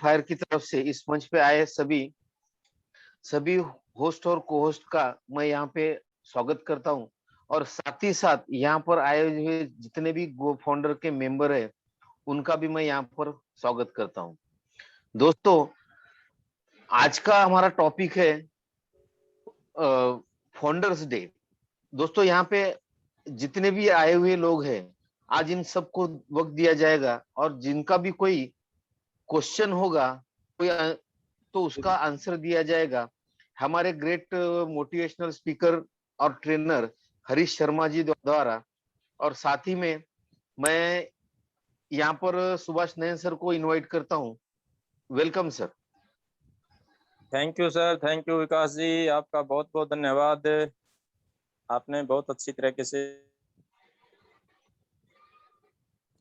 Fire की तरफ से इस मंच पे आए सभी सभी होस्ट और को होस्ट का मैं यहाँ पे स्वागत करता हूँ। और साथ ही साथ यहाँ पर आए हुए जितने भी गो फाउंडर के मेंबर है उनका भी मैं यहाँ पर स्वागत करता हूँ। दोस्तों, आज का हमारा टॉपिक है फाउंडर्स डे। दोस्तों, यहाँ पे जितने भी आए हुए लोग हैं, आज इन सबको वक्त दिया जाएगा और जिनका भी कोई क्वेश्चन होगा, कोई तो उसका आंसर दिया जाएगा हमारे ग्रेट मोटिवेशनल स्पीकर और ट्रेनर हरीश शर्मा जी द्वारा। और साथ ही में मैं यहाँ पर सुभाष नयन सर को इनवाइट करता हूँ। Welcome sir. Thank you sir, thank you Vikas ji, आपका बहुत बहुत धन्यवाद। आपने बहुत अच्छी तरीके से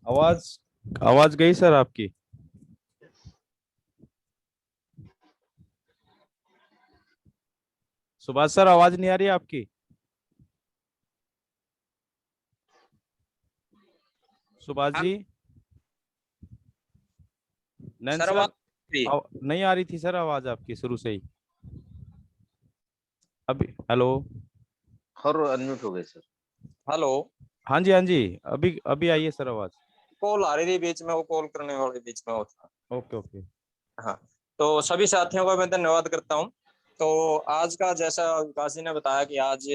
आवाज गई सर आपकी? सुभाष सर, आवाज नहीं आ रही है आपकी? सुभाष जी, नैन सर सर, नहीं नहीं आ रही थी सर आवाज आपकी शुरू से ही। अभी हेलो। और अनम्यूट हो गए सर। हेलो। हाँ जी, हाँ जी, अभी अभी आई है सर आवाज। कॉल आ रही थी बीच में, वो कॉल करने वाले बीच में होता। Okay okay. हाँ, तो सभी साथियों का मैं धन्यवाद करता हूँ। तो आज का, जैसा विकास जी ने बताया कि आज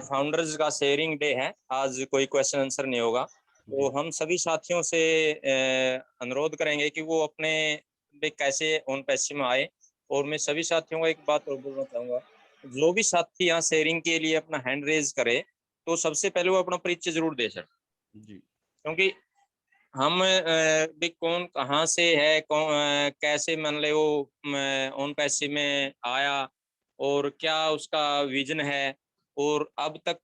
फाउंडर्स का शेयरिंग डे है, आज कोई क्वेश्चन आंसर नहीं होगा। तो हम सभी साथियों से अनुरोध करेंगे कि वो अपने भी कैसे ओन पैसे में आए। और मैं सभी साथियों को एक बात और बोलना चाहूँगा, जो भी साथी यहाँ शेयरिंग के लिए अपना हैंड रेज करे तो सबसे पहले वो अपना परिचय जरूर दे सर जी। क्योंकि हम भी कौन कहाँ से है, कौन कैसे मान ले वो ओन पैसे में आया और क्या उसका विजन है और अब तक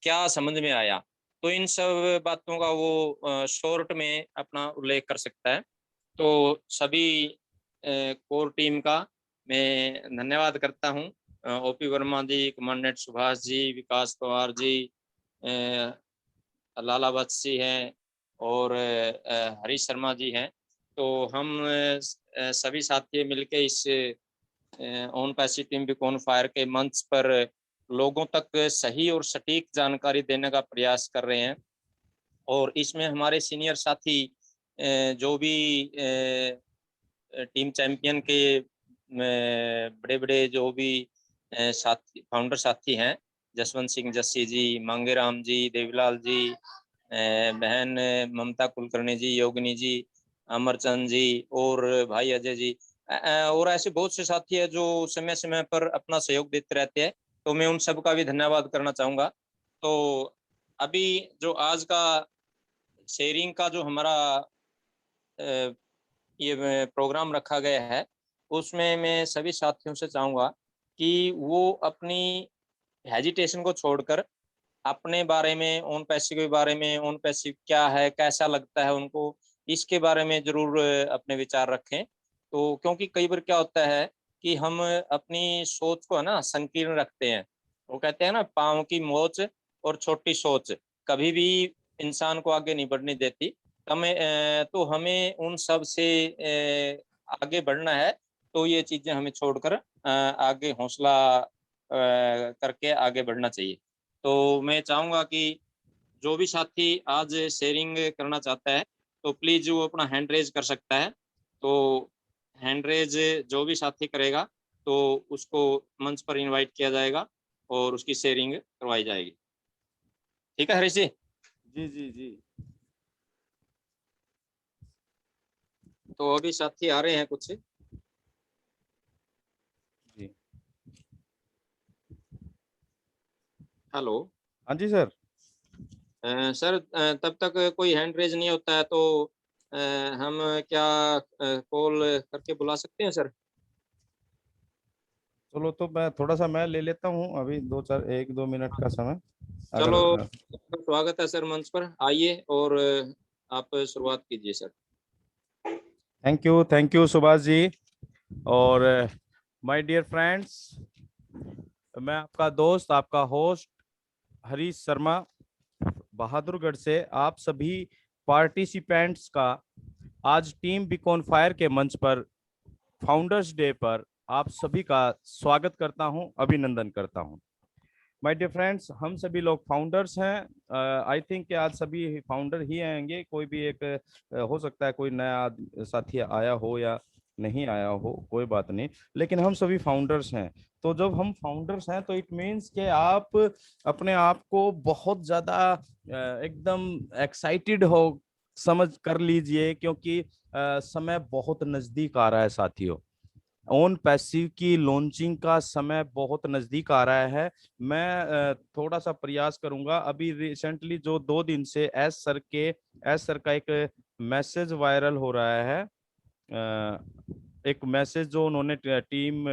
क्या समझ में आया, तो इन सब बातों का वो शॉर्ट में अपना उल्लेख कर सकता है। तो सभी कोर टीम का मैं धन्यवाद करता हूँ। ओपी वर्मा जी, कमांडेंट सुभाष जी, विकास पवार जी, लाला बत्सी हैं और हरीश शर्मा जी हैं। तो हम सभी साथी मिलके इस on passive team Beacon fire के मंच पर लोगों तक सही और सटीक जानकारी देने का प्रयास कर रहे हैं। और इसमें हमारे सीनियर साथी जो भी टीम चैंपियन के बड़े बड़े जो भी साथी फाउंडर साथी हैं, जसवंत सिंह जस्सी जी, मांगेराम जी, देवीलाल जी, बहन ममता कुलकर्णी जी, योगिनी जी, अमरचंद जी और भाई अजय जी, और ऐसे बहुत से साथी हैं जो समय समय पर अपना सहयोग देते रहते हैं। तो मैं उन सब का भी धन्यवाद करना चाहूँगा। तो अभी जो आज का शेयरिंग का जो हमारा ये प्रोग्राम रखा गया है, उसमें मैं सभी साथियों से चाहूँगा कि वो अपनी हेजिटेशन को छोड़कर अपने बारे में, ओन पैसिव के बारे में, ओन पैसिव क्या है, कैसा लगता है उनको, इसके बारे में जरूर अपने विचार रखें। तो क्योंकि कई बार क्या होता है कि हम अपनी सोच को है ना संकीर्ण रखते हैं। वो कहते हैं ना, पाँव की मोच और छोटी सोच कभी भी इंसान को आगे नहीं बढ़ने देती। तो हमें उन सब से आगे बढ़ना है। तो ये चीजें हमें छोड़कर आगे हौसला करके आगे बढ़ना चाहिए। तो मैं चाहूँगा कि जो भी साथी आज शेयरिंग करना चाहता है तो प्लीज वो अपना हैंड रेज कर सकता है। तो हैंड रेज जो भी साथी करेगा तो उसको मंच पर इनवाइट किया जाएगा और उसकी शेयरिंग करवाई जाएगी। ठीक है हरीश जी? जी जी जी। तो अभी साथी आ रहे हैं कुछ। जी। हेलो। हाँ जी सर। सर तब तक कोई हैंड रेज नहीं होता है तो हम क्या कॉल करके बुला सकते हैं सर? चलो, तो मैं थोड़ा सा मैं ले लेता हूँ अभी, 1-2 मिनट का समय चलो, अगर। स्वागत है सर, मंच पर आइए और आप शुरुआत कीजिए सर। थैंक यू सुभाष जी। और माय डियर फ्रेंड्स, मैं आपका दोस्त, आपका होस्ट हरीश शर्मा बहादुरगढ़ से आप सभी पार्टिसिपेंट्स का आज टीम बिग ऑन फायर के मंच पर फाउंडर्स डे पर आप सभी का स्वागत करता हूं, अभिनंदन करता हूं। माय डियर फ्रेंड्स, हम सभी लोग फाउंडर्स हैं। आई थिंक कि आज सभी फाउंडर ही आएंगे। कोई भी एक हो सकता है कोई नया साथी आया हो या नहीं आया हो, कोई बात नहीं, लेकिन हम सभी फाउंडर्स हैं। तो जब हम फाउंडर्स हैं तो इट मीन्स कि आप अपने आप को बहुत ज्यादा एकदम एक्साइटेड हो, समझ कर लीजिए, क्योंकि समय बहुत नजदीक आ रहा है साथियों। ओन पैसिव की लॉन्चिंग का समय बहुत नजदीक आ रहा है। मैं थोड़ा सा प्रयास करूंगा। अभी रिसेंटली जो 2 दिन से एस सर का एक मैसेज वायरल हो रहा है। एक मैसेज जो उन्होंने टीम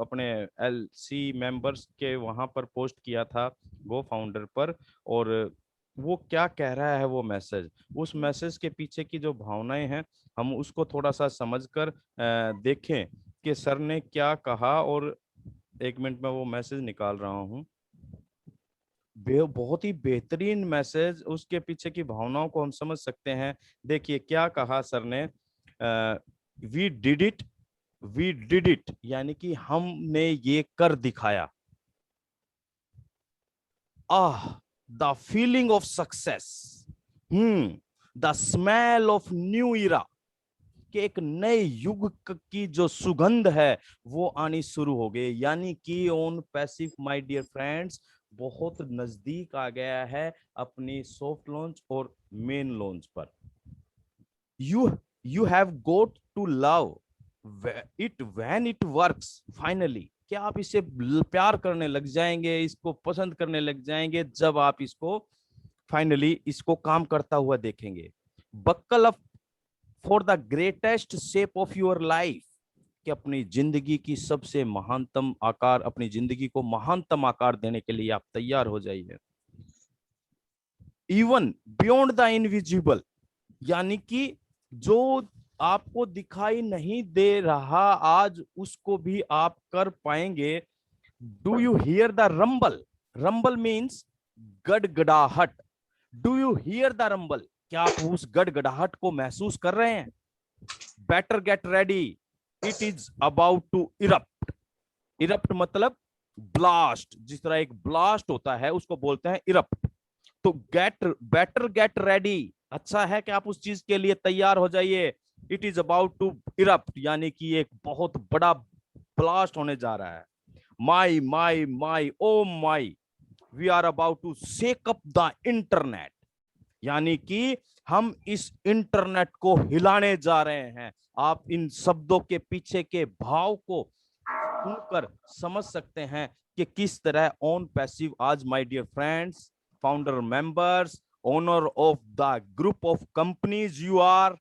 अपने एलसी मेंबर्स के वहां पर पोस्ट किया था गो फाउंडर पर। और वो क्या कह रहा है वो मैसेज, उस मैसेज के पीछे की जो भावनाएं हैं, हम उसको थोड़ा सा समझकर देखें कि सर ने क्या कहा। और 1 मिनट में वो मैसेज निकाल रहा हूँ। बहुत ही बेहतरीन मैसेज, उसके पीछे की भावनाओं को हम समझ सकते हैं। देखिए क्या कहा सर ने। We did it, we did it, यानी कि हमने ये कर दिखाया। The feeling of success, the smell of new era, कि एक नए युग की जो सुगंध है वो आनी शुरू हो गई। यानी कि Onpassive my dear friends बहुत नजदीक आ गया है अपनी सॉफ्ट लॉन्च और मेन लॉन्च पर। You have got to love it when it works finally. क्या आप इसे प्यार करने लग जाएंगे, इसको पसंद करने लग जाएंगे जब आप इसको फाइनली इसको काम करता हुआ देखेंगे। Buckle up for the greatest shape of your life, कि अपनी जिंदगी की सबसे महानतम आकार, अपनी जिंदगी को महानतम आकार देने के लिए आप तैयार हो जाइए। इवन बियॉन्ड द इनविजिबल, यानी कि जो आपको दिखाई नहीं दे रहा आज उसको भी आप कर पाएंगे। Do you hear the rumble? Rumble means गड़गड़ाहट। Do you hear the rumble? क्या आप उस गड़गड़ाहट को महसूस कर रहे हैं? Better get ready, it is about to erupt. Erupt मतलब ब्लास्ट। जिस तरह एक ब्लास्ट होता है उसको बोलते हैं इरप्ट। तो बेटर गेट रेडी, अच्छा है कि आप उस चीज के लिए तैयार हो जाइए। It is about to erupt, यानी कि एक बहुत बड़ा ब्लास्ट होने जा रहा है। My my my oh my, we are about to shake up the internet, यानी कि हम इस इंटरनेट को हिलाने जा रहे हैं। आप इन शब्दों के पीछे के भाव को सुनकर समझ सकते हैं कि किस तरह ऑन पैसिव आज my dear friends, founder members, owner of the group of companies you are,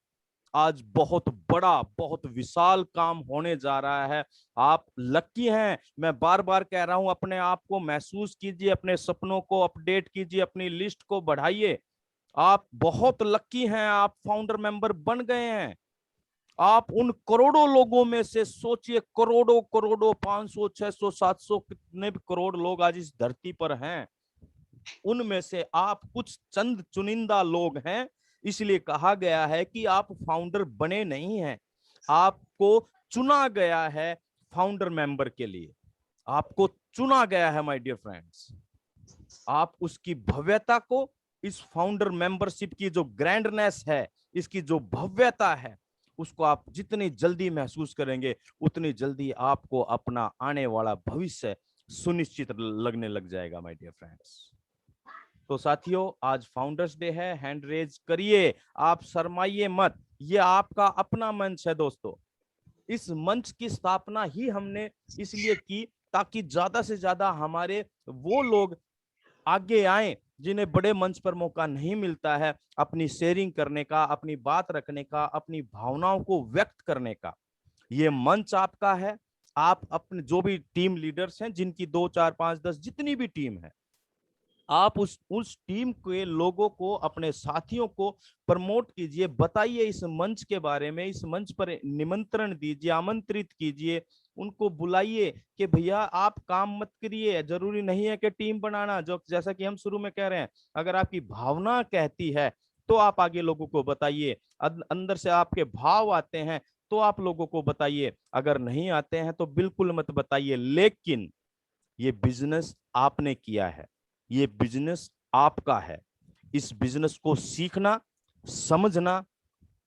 आज बहुत बड़ा बहुत विशाल काम होने जा रहा है। आप लकी हैं। मैं बार बार कह रहा हूं, अपने आप को महसूस कीजिए, अपने सपनों को अपडेट कीजिए, अपनी लिस्ट को बढ़ाइए। आप बहुत लकी हैं, आप फाउंडर मेंबर बन गए हैं। आप उन करोड़ों लोगों में से सोचिए, करोड़ों करोड़ों 500 600 700 कितने भी करोड़ लोग आज इस धरती पर हैं, उनमें से आप कुछ चंद चुनिंदा लोग हैं। इसलिए कहा गया है कि आप फाउंडर बने नहीं हैं, आपको चुना गया है फाउंडर मेंबर के लिए। आपको चुना गया है माय डियर फ्रेंड्स। आप उसकी भव्यता को, इस फाउंडर मेंबरशिप की जो ग्रैंडनेस है, इसकी जो भव्यता है, उसको आप जितनी जल्दी महसूस करेंगे उतनी जल्दी आपको अपना आने वाला भविष्य सुनिश्चित लगने लग जाएगा माय डियर फ्रेंड्स। तो साथियों आज फाउंडर्स डे है, हैंड रेज करिए, आप शर्माइए मत। ये आपका अपना मंच है दोस्तों। इस मंच की स्थापना ही हमने इसलिए की ताकि ज्यादा से ज्यादा हमारे वो लोग आगे आए जिन्हें बड़े मंच पर मौका नहीं मिलता है अपनी शेयरिंग करने का, अपनी बात रखने का, अपनी भावनाओं को व्यक्त करने का। ये मंच आपका है। आप अपने जो भी टीम लीडर्स हैं, जिनकी 2 4 5 10 जितनी भी टीम है, आप उस टीम के लोगों को, अपने साथियों को प्रमोट कीजिए, बताइए इस मंच के बारे में, इस मंच पर निमंत्रण दीजिए, आमंत्रित कीजिए, उनको बुलाइए कि भैया आप काम मत करिए, जरूरी नहीं है कि टीम बनाना, जो जैसा कि हम शुरू में कह रहे हैं, अगर आपकी भावना कहती है तो आप आगे लोगों को बताइए। अंदर से आपके भाव आते हैं तो आप लोगों को बताइए, अगर नहीं आते हैं तो बिल्कुल मत बताइए। लेकिन ये बिजनेस आपने किया है, ये बिजनेस आपका है। इस बिजनेस को सीखना, समझना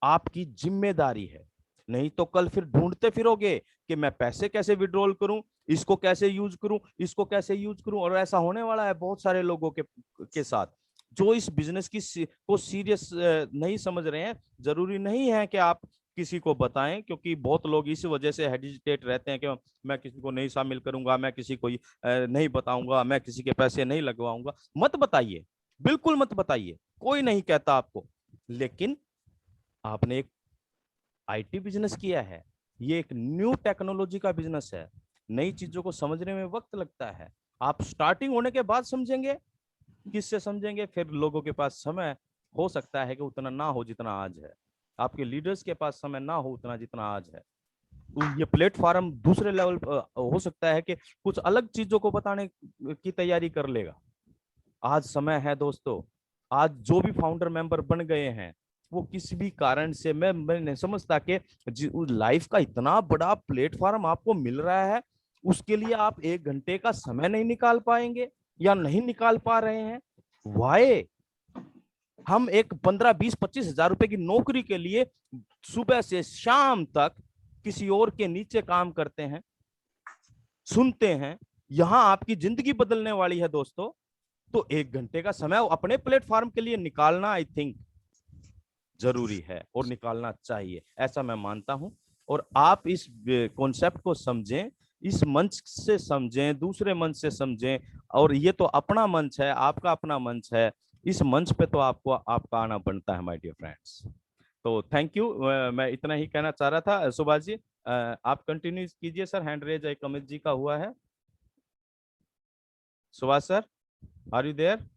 आपकी जिम्मेदारी है। नहीं तो कल फिर ढूंढते फिरोगे कि मैं पैसे कैसे विड्रॉल करूं, इसको कैसे यूज करूं, इसको कैसे यूज करूं। और ऐसा होने वाला है बहुत सारे लोगों के साथ जो इस बिजनेस को सीरियस नहीं समझ रहे हैं। जरूरी नहीं है कि आप किसी को बताएं, क्योंकि बहुत लोग इस वजह से हेजिटेट रहते हैं कि मैं किसी को नहीं शामिल करूंगा, मैं किसी को नहीं बताऊंगा, मैं किसी के पैसे नहीं लगवाऊंगा। मत बताइए, बिल्कुल मत बताइए, कोई नहीं कहता आपको। लेकिन आपने एक आईटी बिजनेस किया है, ये एक न्यू टेक्नोलॉजी का बिजनेस है। नई चीजों को समझने में वक्त लगता है। आप स्टार्टिंग होने के बाद समझेंगे, किससे समझेंगे? फिर लोगों के पास समय हो सकता है कि उतना ना हो जितना आज है। आपके लीडर्स के पास समय ना हो उतना जितना आज है। ये प्लेटफॉर्म दूसरे लेवल हो सकता है कि कुछ अलग चीजों को बताने की तैयारी कर लेगा। आज समय है दोस्तों। आज जो भी फाउंडर मेंबर बन गए हैं वो किसी भी कारण से, मैं नहीं समझता कि लाइफ का इतना बड़ा प्लेटफॉर्म आपको मिल रहा है, उसके लिए आप 1 घंटे का समय नहीं निकाल पाएंगे या नहीं निकाल पा रहे हैं। वाई? हम एक 15-20-25 हजार रुपए की नौकरी के लिए सुबह से शाम तक किसी और के नीचे काम करते हैं, सुनते हैं। यहां आपकी जिंदगी बदलने वाली है दोस्तों, तो 1 घंटे का समय अपने प्लेटफॉर्म के लिए निकालना आई थिंक जरूरी है और निकालना चाहिए, ऐसा मैं मानता हूं। और आप इस कॉन्सेप्ट को समझें, इस मंच से समझें, दूसरे मंच से समझें। और ये तो अपना मंच है, आपका अपना मंच है। इस मंच पे तो आपको आपका आना बनता है माय डियर फ्रेंड्स। तो थैंक यू, मैं इतना ही कहना चाह रहा था। सुभाष जी आप कंटिन्यू कीजिए सर। हैंड रेज एक अमित जी का हुआ है। Subhash sir, are you there?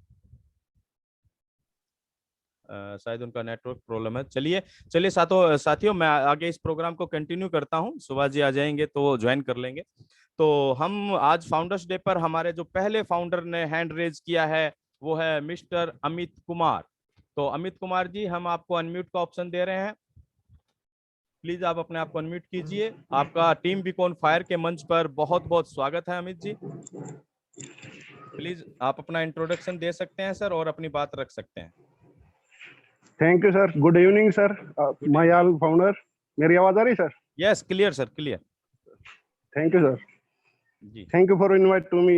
शायद उनका नेटवर्क प्रॉब्लम है। चलिए चलिए साथियों, मैं आगे इस प्रोग्राम को कंटिन्यू करता हूं। सुभाष जी आ जाएंगे तो ज्वाइन कर लेंगे। तो हम आज फाउंडर्स डे पर हमारे जो पहले फाउंडर ने हैंड रेज किया है वो है मिस्टर अमित कुमार। तो अमित कुमार जी, हम आपको अनम्यूट का ऑप्शन दे रहे हैं। प्लीज आप अपने आप को अनम्यूट कीजिए। आपका टीम बीकॉन फायर के मंच पर बहुत बहुत स्वागत है अमित जी। प्लीज आप अपना इंट्रोडक्शन दे सकते हैं सर और अपनी बात रख सकते हैं। Thank you sir. Good evening sir, my all founder. मेरी आवाज आ रही sir? Yes, clear sir, clear. Thank you sir ji, thank you for invite to me.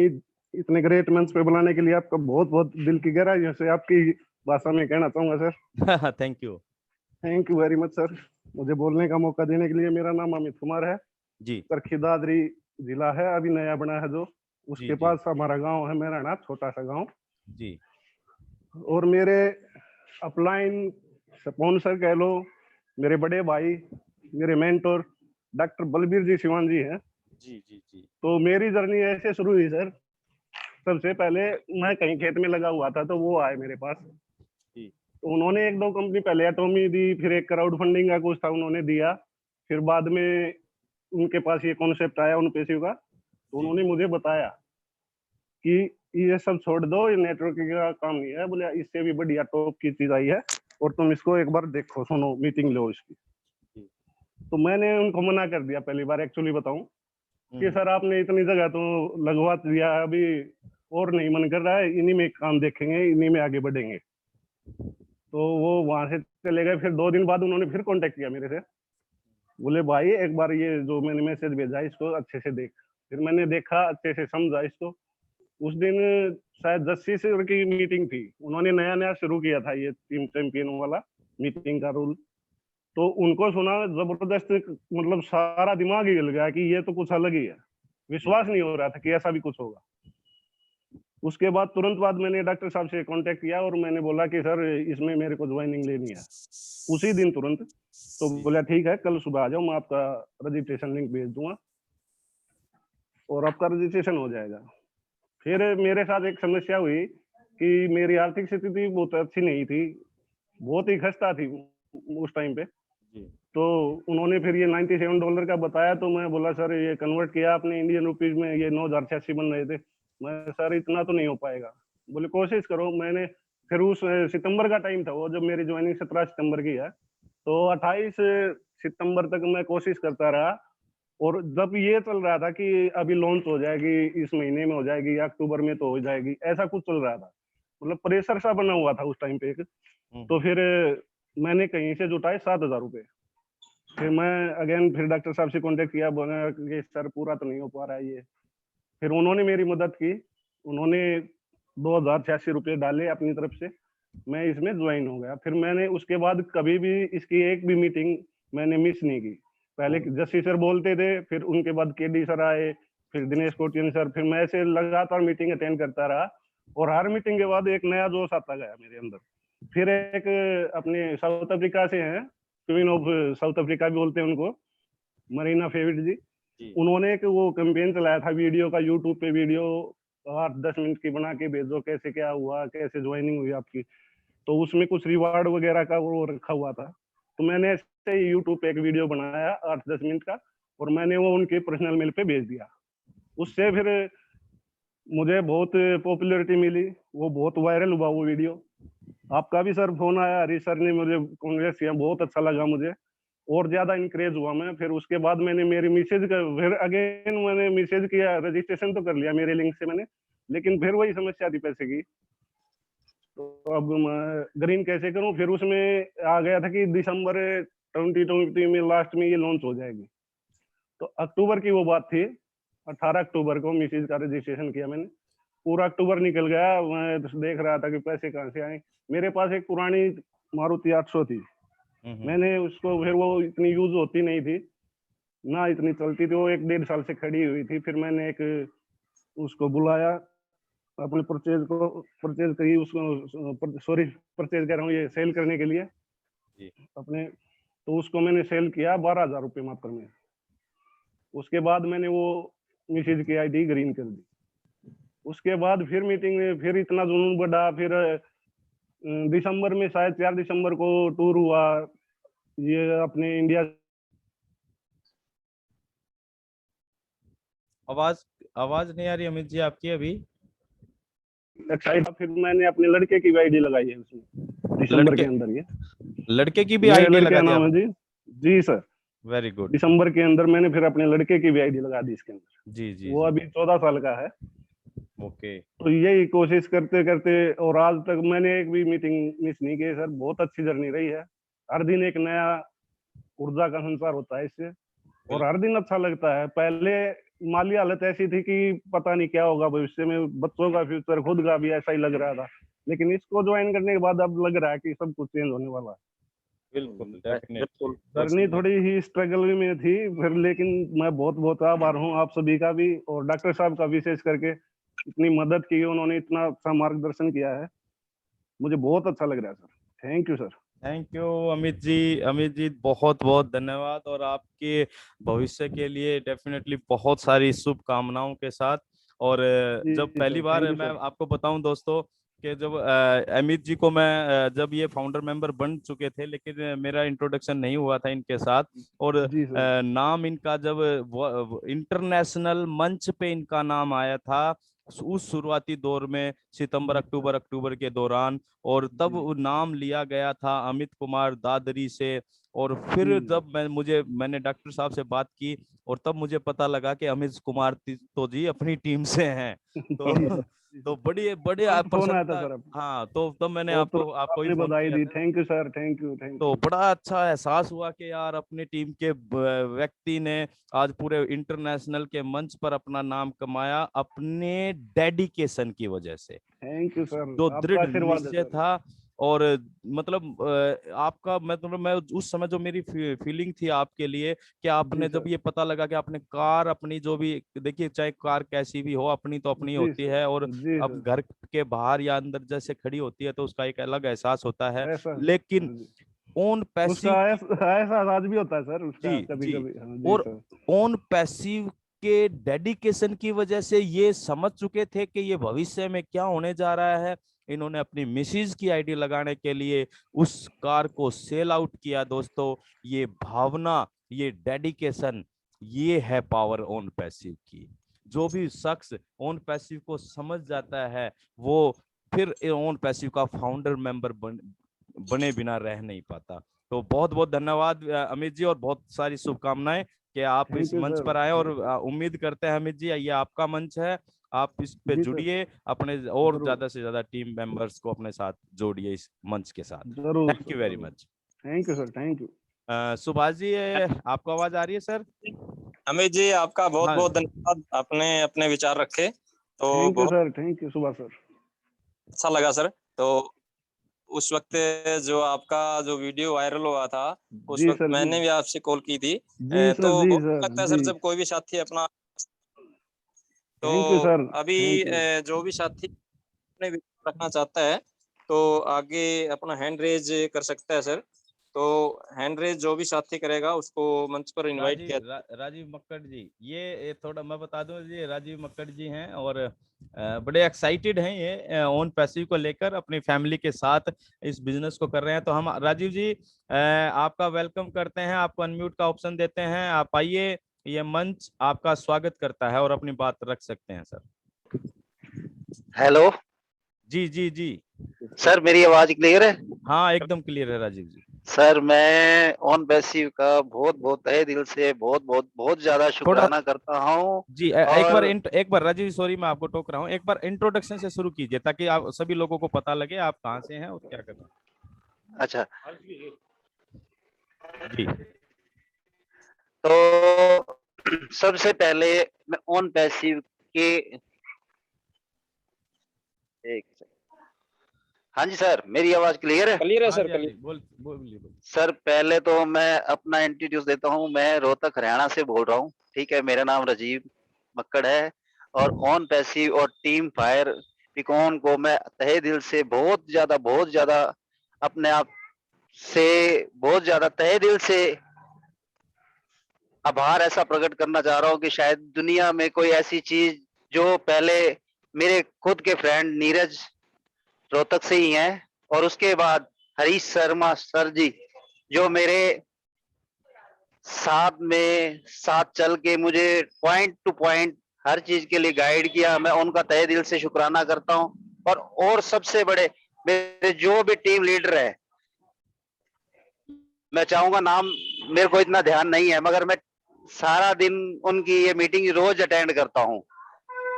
इतने ग्रेट मंच पे बुलाने के लिए आपका बहुत बहुत दिल की गहराइयों से आपकी भाषा में कहना चाहूंगा sir, thank you. Thank you very much sir, मुझे बोलने का मौका देने के लिए। मेरा नाम अमित कुमार है, जी चरखी दादरी जिला है, अभी नया बना है जो, उसके जी पास हमारा गांव है मेराना, छोटा सा गांव। जी और मेरे अपलाइन स्पॉन्सर कह लो, मेरे बड़े भाई, मेरे मेंटोर डॉक्टर बलबीर जी सिवान जी हैं। जी जी जी तो मेरी जर्नी ऐसे शुरू हुई सर। सबसे पहले मैं कहीं खेत में लगा हुआ था तो वो आए मेरे पास। जी तो उन्होंने 1-2 कंपनी पहले एटॉमी दी, फिर एक क्राउड फंडिंग का कुछ था उन्होंने दिया। फिर बाद में उनके पास ये कॉन्सेप्ट आया उन पैसों का, तो उन्होंने मुझे बताया कि ये सब छोड़ दो, ये नेटवर्किंग का काम नहीं है, बोले इससे भी बढ़िया टॉप की चीज आई है और तुम इसको एक बार देखो, सुनो, मीटिंग लो इसकी। तो मैंने उनको मना कर दिया पहली बार। एक्चुअली बताऊं कि सर आपने इतनी जगह तो लगवा दिया, अभी और नहीं मन कर रहा है, इन्हीं में काम देखेंगे, इन्हीं में आगे बढ़ेंगे। तो वो वहां से चले गए। फिर 2 दिन बाद उन्होंने फिर कांटेक्ट किया मेरे से, बोले भाई एक बार ये जो मैंने मैसेज भेजा इसको अच्छे से देख। फिर मैंने देखा, अच्छे से समझा इसको। उस दिन शायद 10 की मीटिंग थी, उन्होंने नया नया शुरू किया था ये टीम चैंपियन वाला मीटिंग का रूल। तो उनको सुना, जबरदस्त, मतलब सारा दिमाग ही हिल गया कि ये तो कुछ अलग ही है। विश्वास नहीं हो रहा था कि ऐसा भी कुछ होगा। उसके बाद तुरंत बाद मैंने डॉक्टर साहब से कांटेक्ट किया और मैंने बोला कि सर इसमें मेरे को ज्वाइनिंग लेनी है, उसी दिन तुरंत। तो बोला ठीक है, कल सुबह आ जाओ, मैं आपका रजिस्ट्रेशन लिंक भेज दूंगा और आपका रजिस्ट्रेशन हो जाएगा। फिर मेरे साथ एक समस्या हुई कि मेरी आर्थिक स्थिति बहुत अच्छी नहीं थी, बहुत ही खस्ता थी उस टाइम पे। तो उन्होंने फिर ये $97 का बताया, तो मैं बोला सर ये कन्वर्ट किया आपने इंडियन रुपीज में, ये 9,086 बन रहे थे। मैं सर इतना तो नहीं हो पाएगा। बोले कोशिश करो। मैंने फिर उस सितंबर का टाइम था वो, जब मेरी ज्वाइनिंग 17 सितंबर की है, तो 28 सितंबर तक मैं कोशिश करता रहा। और जब ये चल रहा था कि अभी लॉन्च हो जाएगी, इस महीने में हो जाएगी या अक्टूबर में तो हो जाएगी, ऐसा कुछ चल रहा था, मतलब प्रेशर सा बना हुआ था उस टाइम पे एक। तो फिर मैंने कहीं से जुटाए 7,000 रुपए। फिर मैं अगेन फिर डॉक्टर साहब से कांटेक्ट किया, बोला कि सर पूरा तो नहीं हो पा रहा है ये। फिर उन्होंने मेरी मदद की, उन्होंने 2,086 रुपये डाले अपनी तरफ से, मैं इसमें ज्वाइन हो गया। फिर मैंने उसके बाद कभी भी इसकी एक भी मीटिंग मैंने मिस नहीं की। पहले जस्सी सर बोलते थे, फिर उनके बाद केडी सर आए, फिर दिनेश कोटियन सर, फिर मैं ऐसे लगातार मीटिंग अटेंड करता रहा। और हर मीटिंग के बाद एक नया जोश आता गया मेरे अंदर। फिर एक अपने साउथ अफ्रीका से हैं, क्वीन ऑफ साउथ अफ्रीका भी बोलते हैं उनको, मरीना फेविड जी, उन्होंने एक वो कैंपेन चलाया था वीडियो का, यूट्यूब पे वीडियो 8-10 मिनट की बना के भेजो, कैसे क्या हुआ, कैसे ज्वाइनिंग हुई आपकी। तो उसमें कुछ रिवार्ड वगैरह का वो रखा हुआ था। तो मैंने ऐसे ही यूट्यूब पे एक वीडियो बनाया 8-10 मिनट का, और मैंने वो उनके पर्सनल मेल पे भेज दिया। उससे फिर मुझे बहुत पॉपुलैरिटी मिली, वो बहुत वायरल हुआ वो वीडियो। आपका भी सर फोन आया, हरीश सर ने मुझे कांग्रेस किया, बहुत अच्छा लगा मुझे, और ज्यादा इंकरेज हुआ मैं। फिर उसके बाद मैंने मेरी मैसेज का फिर अगेन मैंने मैसेज किया, रजिस्ट्रेशन तो कर लिया मेरे लिंक से मैंने, लेकिन फिर वही समस्या थी पैसे की। तो अब मैं ग्रीन कैसे करूं? फिर उसमें आ गया था कि दिसंबर 2020 में लास्ट में ये लॉन्च हो जाएगी। तो अक्टूबर की वो बात थी, 18 अक्टूबर को मैसेज का रजिस्ट्रेशन किया मैंने। पूरा अक्टूबर निकल गया, मैं देख रहा था कि पैसे कहाँ से आए। मेरे पास एक पुरानी मारुति 800 थी, मैंने उसको, फिर वो इतनी यूज होती नहीं थी ना, इतनी चलती थी, वो 1-1.5 साल से खड़ी हुई थी। फिर मैंने एक उसको बुलाया, अपने परचेज करी उसको, सॉरी परचेज कह रहा हूँ, ये सेल करने के लिए अपने। तो उसको मैंने सेल किया 12,000 रुपये मात्र में। उसके बाद मैंने वो मैसेज की आईडी ग्रीन कर दी। उसके बाद फिर मीटिंग में फिर इतना जुनून बढ़ा। फिर दिसंबर में शायद 4 दिसंबर को टूर हुआ ये अपने इंडिया। आवाज नहीं आ रही अमित जी आपकी अभी। फिर मैंने अपने लड़के की भी आईडी लगाई है उसमें दिसंबर के अंदर। ये लड़के की भी आईडी लगा दी है जी सर। Very good. दिसंबर के अंदर मैंने फिर अपने लड़के की भी आईडी लगा दी इसके अंदर। जी जी, वो अभी 14 साल का है। ओके। तो यही कोशिश करते करते, और आज तक मैंने एक भी मीटिंग मिस नहीं की सर। बहुत अच्छी जर्नी रही है, हर दिन एक नया ऊर्जा का संचार होता है इससे, और हर दिन अच्छा लगता है। पहले माली हालत ऐसी थी कि पता नहीं क्या होगा भविष्य में, बच्चों का फ्यूचर, खुद का भी ऐसा ही लग रहा था। लेकिन इसको ज्वाइन करने के बाद अब लग रहा है कि सब कुछ चेंज होने वाला है। बिल्कुल जर्नी थोड़ी ही स्ट्रगल में थी फिर, लेकिन मैं बहुत बहुत आभार हूँ आप सभी का भी, और डॉक्टर साहब का विशेष करके, इतनी मदद की उन्होंने, इतना अच्छा मार्गदर्शन किया है, मुझे बहुत अच्छा लग रहा है sir. Thank you sir. Thank you Amit ji. Amit ji बहुत बहुत धन्यवाद, और आपके भविष्य के लिए डेफिनेटली बहुत सारी शुभकामनाओं के साथ। और जब पहली बार मैं आपको बताऊं दोस्तों कि जब अमित जी को मैं जब ये फाउंडर मेंबर बन चुके थे, लेकिन मेरा इंट्रोडक्शन नहीं हुआ था इनके साथ, और नाम इनका जब इंटरनेशनल मंच पे इनका नाम आया था उस शुरुआती दौर में, सितंबर अक्टूबर के दौरान, और तब वो नाम लिया गया था अमित कुमार दादरी से। और फिर जब मैंने डॉक्टर साहब से बात की, और तब मुझे पता लगा कि अमित कुमार तो जी अपनी टीम से हैं। तो बड़ी प्रसन्नता। हाँ, तो तब मैंने आपको ही फोन बधाई किया दी। था। Thank you sir, thank you. तो बड़ा अच्छा एहसास हुआ कि यार अपनी टीम के व्यक्ति ने आज पूरे इंटरनेशनल के मंच पर अपना नाम कमाया अपने डेडिकेशन की वजह से। थैंक यू सर, जो आपका दृढ़ निश्चय था। और मतलब आपका, मैं उस समय जो मेरी फीलिंग थी आपके लिए, कि आपने जब ये पता लगा कि आपने कार अपनी, जो भी देखिए चाहे कार कैसी भी हो, अपनी तो अपनी होती है, और अब घर के बाहर या अंदर जैसे खड़ी होती है तो उसका एक अलग एहसास होता है। लेकिन ओन पैसिव ऐसा आज भी होता है सर उसका, कभी-कभी। और ओन पैसिव के डेडिकेशन की वजह से ये समझ चुके थे कि ये भविष्य में क्या होने जा रहा है। इन्होंने अपनी मिसेज की आईडी लगाने के लिए उस कार को सेल आउट किया। दोस्तों, ये भावना, ये डेडिकेशन, ये है पावर ओन पैसिव की। जो भी शख्स ओन पैसिव को समझ जाता है, वो फिर ओन पैसिव का फाउंडर मेंबर बने बिना रह नहीं पाता। तो बहुत बहुत धन्यवाद अमित जी, और बहुत सारी शुभकामनाएं कि आप थैंक इस यू मंच सर, पर आए। और थैंक यू उम्मीद करते हैं अमित जी, ये आपका मंच है, आप इस पे जी सर, जुड़िए, अपने और जरूर ज्यादा से ज्यादा टीम मेंबर्स को अपने साथ जोड़िए इस मंच के साथ। जरूर थैंक यू सर, वेरी जरूर। Much. Thank you sir, thank you. Subhash ji, आपको आवाज आ रही है सर? अमित जी, आपका बहुत हाँ बहुत धन्यवाद, आपने अपने विचार रखे तो थैंक यू बहुत sir, thank you Subhash sir. अच्छा लगा सर। तो उस वक्त जो आपका जो वीडियो वायरल हुआ था, उस जी वक्त सर, जी मैंने भी आपसे कॉल की थी। जी तो सर, जी बहुत सर, लगता है जी। सर जब कोई भी साथी अपना, तो थैंक यू सर, अभी थैंक यू। जो भी साथी अपने विचार रखना चाहता है तो आगे अपना हैंड रेज कर सकता है सर। तो हैंड रेज जो भी साथी करेगा उसको मंच पर इनवाइट किया। राजीव मक्कड़ जी, ये थोड़ा मैं बता दूं, ये राजीव मक्कड़ जी हैं, और बड़े एक्साइटेड हैं ये ओन पैसिव को लेकर, अपनी फैमिली के साथ इस बिजनेस को कर रहे हैं। तो हम राजीव जी आपका वेलकम करते हैं, आपको अनम्यूट का ऑप्शन देते हैं, आप आइए, ये मंच आपका स्वागत करता है और अपनी बात रख सकते हैं सर। हेलो जी जी जी। सर, मेरी आवाज क्लियर है? हाँ एकदम क्लियर है राजीव जी। सर, मैं ऑन पैसिव का बहुत बहुत तहे दिल से बहुत बहुत बहुत ज्यादा थोड़ा शुक्राना करता हूँ। जी और एक बार राजीव, सॉरी मैं आपको टोक रहा हूँ, एक बार इंट्रोडक्शन से शुरू कीजिए ताकि आप सभी लोगों को पता लगे आप कहाँ से हैं और क्या कर रहे अच्छा, हैं। जी तो सबसे पहले मैं ऑन पैसिव के एक हाँ जी सर, मेरी आवाज क्लियर है? क्लियर है हाँ सर, जी हाँ जी, क्लियर। बोलिए। सर, पहले तो मैं अपना इंट्रोड्यूस देता हूँ। मैं रोहतक हरियाणा से बोल रहा हूँ, ठीक है। मेरा नाम राजीव मक्कड़ है, और ऑन पैसिव और टीम फायर पिकॉन को मैं तहे दिल से बहुत ज्यादा अपने आप से बहुत ज्यादा तहे दिल से आभार ऐसा प्रकट करना चाह रहा हूँ कि शायद दुनिया में कोई ऐसी चीज, जो पहले मेरे खुद के फ्रेंड नीरज रोहतक से ही हैं, और उसके बाद हरीश शर्मा सर जी, जो मेरे साथ चल के मुझे पॉइंट टू पॉइंट हर चीज के लिए गाइड किया, मैं उनका तहे दिल से शुक्राना करता हूं। और सबसे बड़े मेरे जो भी टीम लीडर है, मैं चाहूंगा, नाम मेरे को इतना ध्यान नहीं है, मगर मैं सारा दिन उनकी ये मीटिंग रोज अटेंड करता हूं,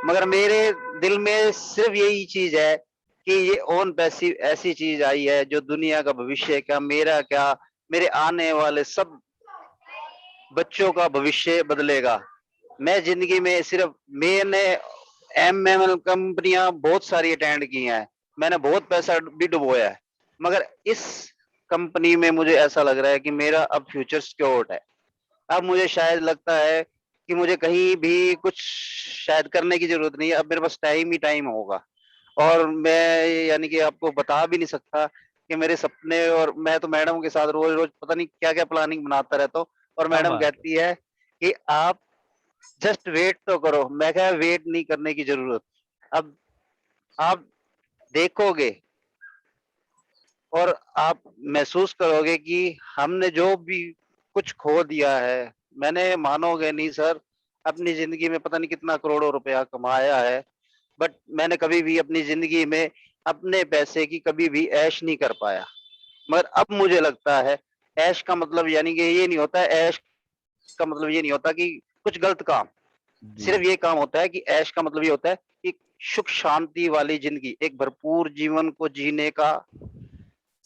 मगर मेरे दिल में सिर्फ यही चीज है कि ये ओन पैसिव ऐसी चीज आई है जो दुनिया का भविष्य क्या, मेरा क्या, मेरे आने वाले सब बच्चों का भविष्य बदलेगा। मैं जिंदगी में सिर्फ मैंने एमएमएल कंपनियां बहुत सारी अटेंड की हैं, मैंने बहुत पैसा भी डुबोया है, मगर इस कंपनी में मुझे ऐसा लग रहा है कि मेरा अब फ्यूचर सिक्योर्ड है। अब मुझे शायद लगता है कि मुझे कहीं भी कुछ शायद करने की जरूरत नहीं है, अब मेरे पास टाइम ही टाइम होगा। और मैं यानी कि आपको बता भी नहीं सकता कि मेरे सपने, और मैं तो मैडम के साथ रोज रोज पता नहीं क्या क्या प्लानिंग बनाता रहता हूँ, और क्या मैडम बात है। कहती है कि आप जस्ट वेट तो करो। मैं कहा वेट नहीं करने की जरूरत, अब आप देखोगे और आप महसूस करोगे कि हमने जो भी कुछ खो दिया है, मैंने मानोगे नहीं सर, अपनी जिंदगी में पता नहीं कितना करोड़ों रुपया कमाया है, बट मैंने कभी भी अपनी जिंदगी में अपने पैसे की कभी भी ऐश नहीं कर पाया। मगर अब मुझे लगता है ऐश का मतलब यानी कि ये नहीं होता है, ऐश का मतलब ये नहीं होता कि कुछ गलत काम, जी सिर्फ ये काम होता है कि ऐश का मतलब ये होता है कि सुख शांति वाली जिंदगी, एक भरपूर जीवन को जीने का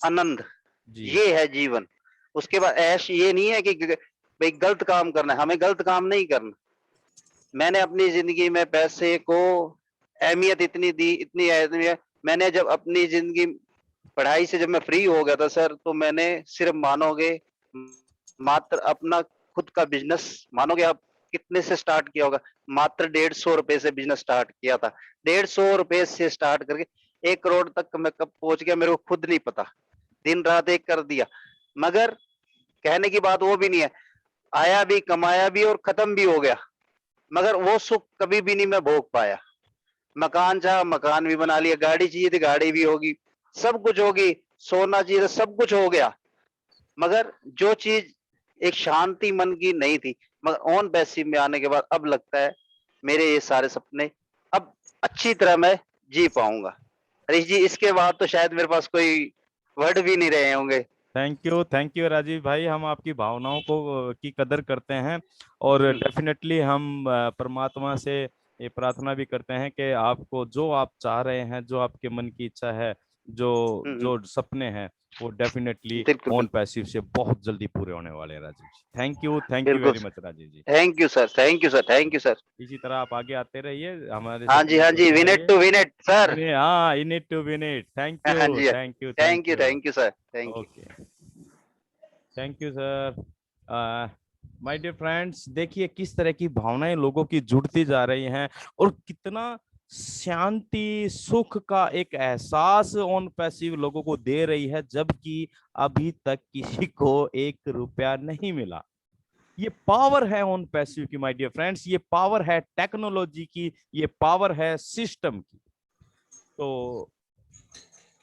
आनंद, जी ये है जीवन। उसके बाद ऐश ये नहीं है कि भाई गलत काम करना है, हमें गलत काम नहीं करना। मैंने अपनी जिंदगी में पैसे को अहमियत इतनी दी, इतनी अहमियत, मैंने जब अपनी जिंदगी पढ़ाई से जब मैं फ्री हो गया था सर, तो मैंने सिर्फ मानोगे मात्र अपना खुद का बिजनेस, मानोगे आप कितने से स्टार्ट किया होगा? मात्र 150 रुपए से बिजनेस स्टार्ट किया था। 150 रुपए से स्टार्ट करके 1 करोड़ तक मैं कब पहुंच गया मेरे को खुद नहीं पता, दिन रात एक कर दिया। मगर कहने की बात वो भी नहीं है, आया भी, कमाया भी और खत्म भी हो गया, मगर वो सुख कभी भी नहीं मैं भोग पाया। मकान चाहा मकान भी बना लिया, गाड़ी चाहिए थी गाड़ी भी होगी, सब कुछ होगी, सोना चाहिए था सब कुछ हो गया, मगर जो चीज एक शांति मन की नहीं थी, मगर ऑन पैसिव में आने के बाद अब लगता है मेरे ये सारे सपने अब अच्छी तरह मैं जी पाऊंगा। हरीश जी, इसके बाद तो शायद मेरे पास कोई वर्ड भी नहीं रहे होंगे। थैंक यू राजीव भाई, हम आपकी भावनाओं को की कदर करते हैं और डेफिनेटली हम परमात्मा से ये प्रार्थना भी करते हैं कि आपको जो आप चाह रहे हैं, जो आपके मन की इच्छा है, जो जो सपने हैं, वो डेफिनेटली बिल्कुल ऑन बिल्कुल पैसिव से बहुत जल्दी पूरे होने वाले हैं राजीव जी। थैंक यू बिल्कुल very much Rajiv ji. Thank you sir, thank you sir, thank you sir. इसी तरह आप आगे आते रहिए, हमारे हाँ साथ जी, हाँ जी, जुड़ते विन इट रहिए। To win it sir. हाँ, in it to win it. Thank हाँ यू जी, thank you thank thank you, you. Thank you sir, thank you. Okay, thank you sir. My dear friends, देखिए किस तरह की भावनाएं लोगों की जुड़ती जा रही हैं और कितना शांति सुख का एक एहसास ऑन पैसिव लोगों को दे रही है, जबकि अभी तक किसी को 1 रुपया नहीं मिला। ये पावर है ऑन पैसिव की माय डियर फ्रेंड्स, ये पावर है टेक्नोलॉजी की, ये पावर है सिस्टम की। तो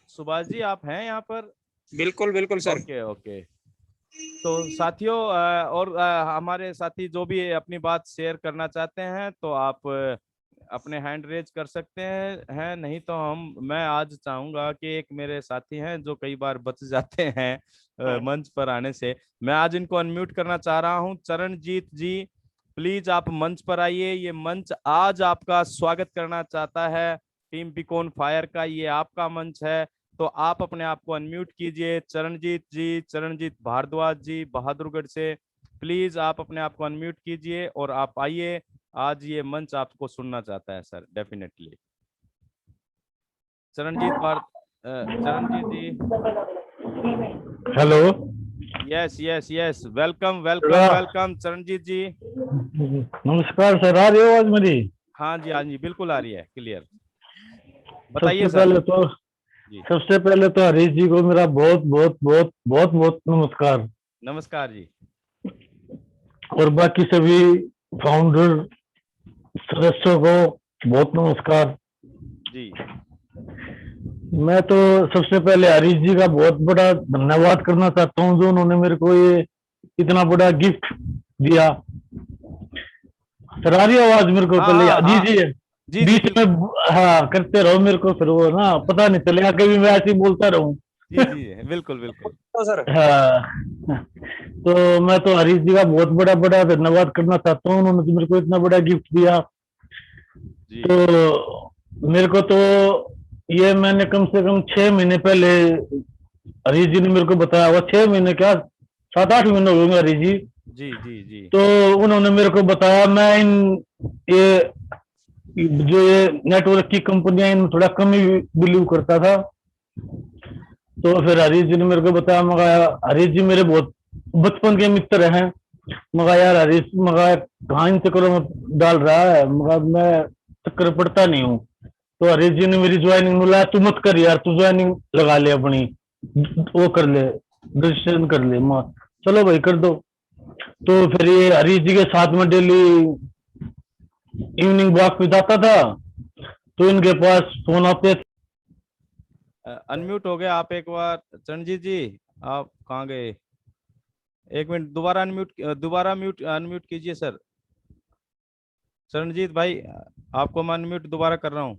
सुभाष जी आप हैं यहाँ पर? बिल्कुल बिल्कुल सर। Okay okay. तो साथियों और हमारे साथी जो भी अपनी बात शेयर करना चाहते हैं तो आप अपने हैंड रेज कर सकते हैं, नहीं तो मैं आज चाहूंगा कि एक मेरे साथी हैं जो कई बार बच जाते हैं मंच पर आने से, मैं आज इनको अनम्यूट करना चाह रहा हूं। चरणजीत जी प्लीज आप मंच पर आइए, ये मंच आज आपका स्वागत करना चाहता है। टीम बीकॉन फायर का ये आपका मंच है, तो आप अपने आप को अनम्यूट कीजिए। चरणजीत जी, चरणजीत भारद्वाज जी बहादुरगढ़ से, प्लीज आप अपने आप को अनम्यूट कीजिए और आप आइए, आज ये मंच आपको सुनना चाहता है sir definitely. Charanjeet ji. Hello. Yes yes yes, welcome welcome welcome Charanjeet ji. नमस्कार सर, आ रही है आवाज मेरी? हाँ जी बिल्कुल आ रही है, क्लियर। सबसे बताइए सर। पहले तो जी सबसे पहले तो हरीश जी को मेरा बहुत बहुत बहुत बहुत बहुत नमस्कार। नमस्कार जी। और बाकी सभी फाउंडर सदस्यों को बहुत नमस्कार जी मैं तो सबसे पहले हरीश जी का बहुत बड़ा धन्यवाद करना चाहता हूँ, जो उन्होंने मेरे को ये इतना बड़ा गिफ्ट दिया। सर आ रही आवाज मेरे को? पहले जी जी जी बीच जी में हाँ करते रहो मेरे को, फिर वो ना पता नहीं चलेगा, कभी मैं ऐसे ही बोलता रहूं। जी जी बिल्कुल बिल्कुल। तो सर हाँ तो मैं तो हरीश जी का बहुत बड़ा बड़ा धन्यवाद करना चाहता हूँ, उन्होंने तो मेरे को इतना बड़ा गिफ्ट दिया। जी तो मेरे को तो ये मैंने कम से कम 6 महीने पहले हरीश जी ने मेरे को बताया हुआ, 6 महीने क्या 7-8 महीने हो गए हरीश जी। जी जी जी तो उन्होंने मेरे को बताया, मैं इन ये जो ये नेटवर्क की कंपनियां इनमें थोड़ा कम ही बिलीव करता था। तो फिर हरीश जी ने मेरे को बताया, मगा हरीश जी मेरे बहुत बचपन के मित्र हैं, मगा यार हरीश मगा कहाँ इन चक्करों में डाल रहा है, मगा मैं चक्कर पड़ता नहीं हूँ। तो हरीश जी ने मेरी ज्वाइनिंग मिला, तू मत कर यार, तू ज्वाइनिंग लगा ले अपनी, वो कर ले रजिस्ट्रेशन कर ले। चलो भाई कर दो। तो फिर ये हरीश जी के साथ में डेली इवनिंग वॉक पे जाता था, तो इनके पास फोन आते थे। अनम्यूट हो गए आप एक बार। चरणजीत जी आप कहाँ गए? एक मिनट, दोबारा अनम्यूट कीजिए सर। चरणजीत भाई आपको मैं अनम्यूट दोबारा कर रहा हूँ।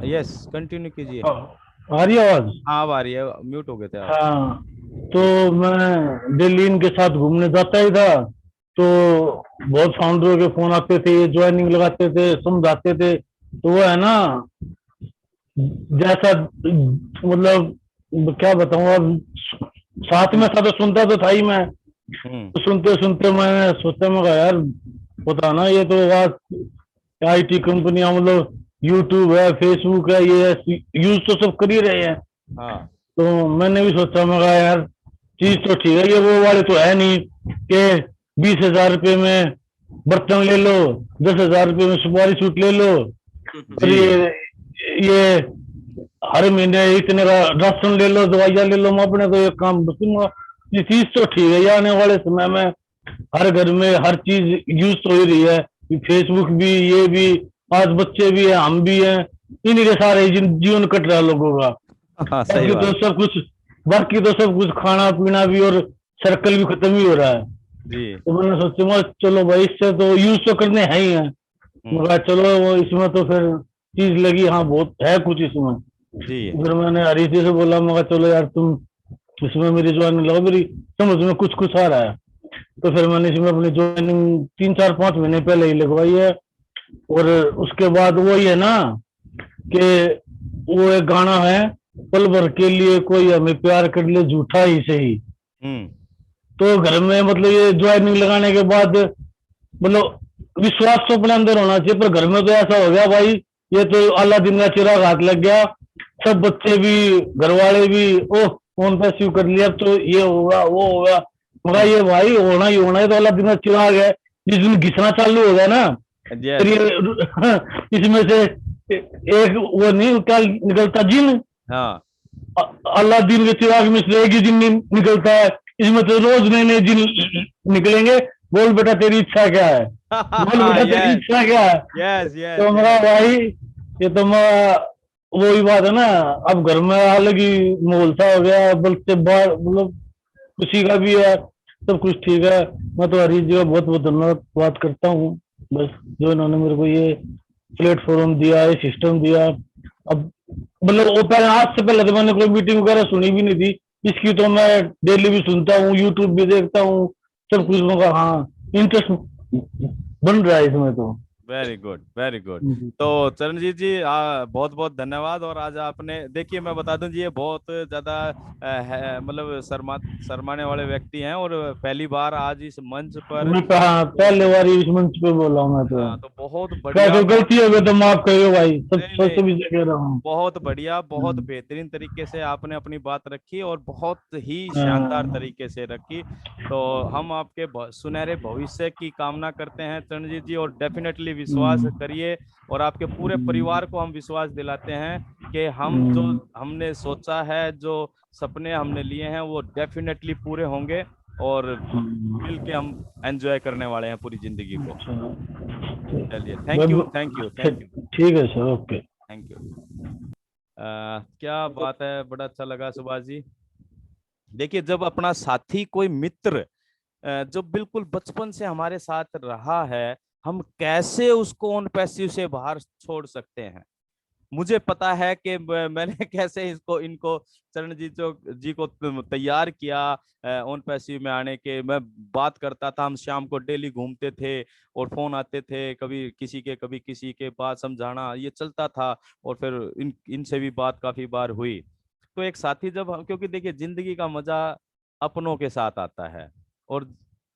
यस कंटिन्यू कीजिए। आ रही आवाज? हाँ अब आ रही है, म्यूट हो गए थे आप। हाँ तो मैं दिल्ली इनके साथ घूमने जाता ही था, तो बहुत फाउंडरों के फोन आते थे, ज्वाइनिंग लगाते थे, समझाते थे। तो वो है ना, जैसा मतलब क्या बताऊं, अब साथ में था तो सुनता तो था ही मैं। तो सुनते सुनते मैंने सोचा, मगा यार पता ना, ये तो आज आईटी कंपनियां मतलब यूट्यूब है, फेसबुक है, ये यूज तो सब कर ही रहे हैं। हाँ तो मैंने भी सोचा, मगा यार चीज तो ठीक है, ये वो वाले तो है नहीं कि 20,000 रुपये में बर्तन ले लो, 10,000 रुपये में सुपारी सूट ले लो, और ये हर महीने इतने का राशन ले लो, दवाइयाँ ले लो। मैं अपने तो एक काम बसूंगा, ये चीज तो ठीक है, ये आने वाले समय में हर घर में हर चीज यूज तो हो रही है, फेसबुक भी, ये भी, आज बच्चे भी है, हम भी हैं, इन्हीं के सारे जीवन कट रहा है लोगों का। हाँ सही बात। बाकी तो सब कुछ खाना पीना भी और सर्कल भी खत्म ही हो रहा है। जी तो मैंने सोचा चलो भाई इससे तो यूज तो करने है ही है, मगर चलो वो इसमें तो फिर चीज लगी, हाँ बहुत है कुछ इसमें। जी फिर मैंने हरीश जी से बोला, मैं कहा चलो यार तुम इसमें मेरी ज्वाइनिंग लगाओ, मेरी समझ में कुछ कुछ आ रहा है। तो फिर मैंने इसमें अपनी ज्वाइनिंग 3-4-5 महीने पहले ही लगवाई है। और उसके बाद वही है ना कि वो एक गाना है, पल भर के लिए कोई हमें प्यार कर ले झूठा ही सही। तो घर में मतलब ये ज्वाइनिंग लगाने के बाद मतलब विश्वास तो अपने अंदर होना चाहिए, पर घर में तो ऐसा हो गया भाई, ये तो अल्लाह दिन का चिराग हाथ लग गया। सब बच्चे भी, घर वाले भी, ओह फोन पे सीव कर लिया, अब तो ये होगा वो होगा। मगर ये भाई होना ही होना है, तो अल्लाह दिन का चिराग है। जिस दिन घिसना चालू हो गया ना, फिर यस ये इसमें से एक वो नहीं क्या निकलता जिन, हाँ अल्लाह दिन के चिराग में से एक ही जिन निकलता है। इसमें तो रोज नए नए जिन निकलेंगे। बोल बेटा तेरी इच्छा क्या है, बोल बेटा तेरी यस इच्छा क्या है। यस तो मेरा यस भाई, ये तो मैं वही बात है ना, अब घर में अलग ही माहौल सा हो गया, बल्कि बाहर मतलब खुशी का भी है, सब कुछ ठीक है। मैं तो हरीश जी का बहुत बहुत धन्यवाद करता हूँ, बस जो इन्होंने मेरे को ये प्लेटफॉर्म दिया, ये सिस्टम दिया। अब मतलब वो पहले, आज से पहले तो मैंने कोई मीटिंग वगैरह सुनी भी नहीं थी। इसकी तो मैं डेली भी सुनता हूँ, यूट्यूब भी देखता हूँ, सब कुछ। का हाँ, इंटरेस्ट बन रहा है इसमें तो। Very good very good. तो चरणजीत जी बहुत बहुत धन्यवाद। और आज आपने देखिए, मैं बता दूं जी, ये बहुत ज्यादा मतलब शर्माने वाले व्यक्ति हैं, और पहली बार आज इस मंच पर मैं हाँ, तो पहले बार इस मंच पे बोला हूँ मैं तो। हाँ, तो बहुत क्या बढ़िया कोई गलती हो गई तो माफ करियो भाई, सब नहीं सोच नहीं, भी कह रहा हूँ। बहुत बढ़िया, बहुत बेहतरीन तरीके से आपने अपनी बात रखी, और बहुत ही शानदार हाँ, तरीके से रखी। तो हम आपके सुनहरे भविष्य की कामना करते हैं चरणजीत जी, और डेफिनेटली विश्वास करिए, और आपके पूरे परिवार को हम विश्वास दिलाते हैं कि हम जो हमने सोचा है, जो सपने हमने लिए हैं, वो डेफिनेटली पूरे होंगे, और मिल के हम एंजॉय करने वाले हैं पूरी जिंदगी को। चलिए, thank you thank you thank you ठीक है सर, ओके। Thank you. क्या बात है, बड़ा अच्छा लगा सुभाष जी। देखिए, जब अपना साथी कोई मित्र जो बिल्कुल बचपन से हमारे साथ रहा है, हम कैसे उसको उन पैसे से बाहर छोड़ सकते हैं। मुझे पता है कि मैंने कैसे इसको इनको चरणजीत जी को तैयार किया ओन पैसिव में आने के। मैं बात करता था, हम शाम को डेली घूमते थे, और फोन आते थे, कभी किसी के बात समझाना, ये चलता था। और फिर इनसे भी बात काफी बार हुई। तो एक साथी जब हम, क्योंकि देखिए जिंदगी का मजा अपनों के साथ आता है, और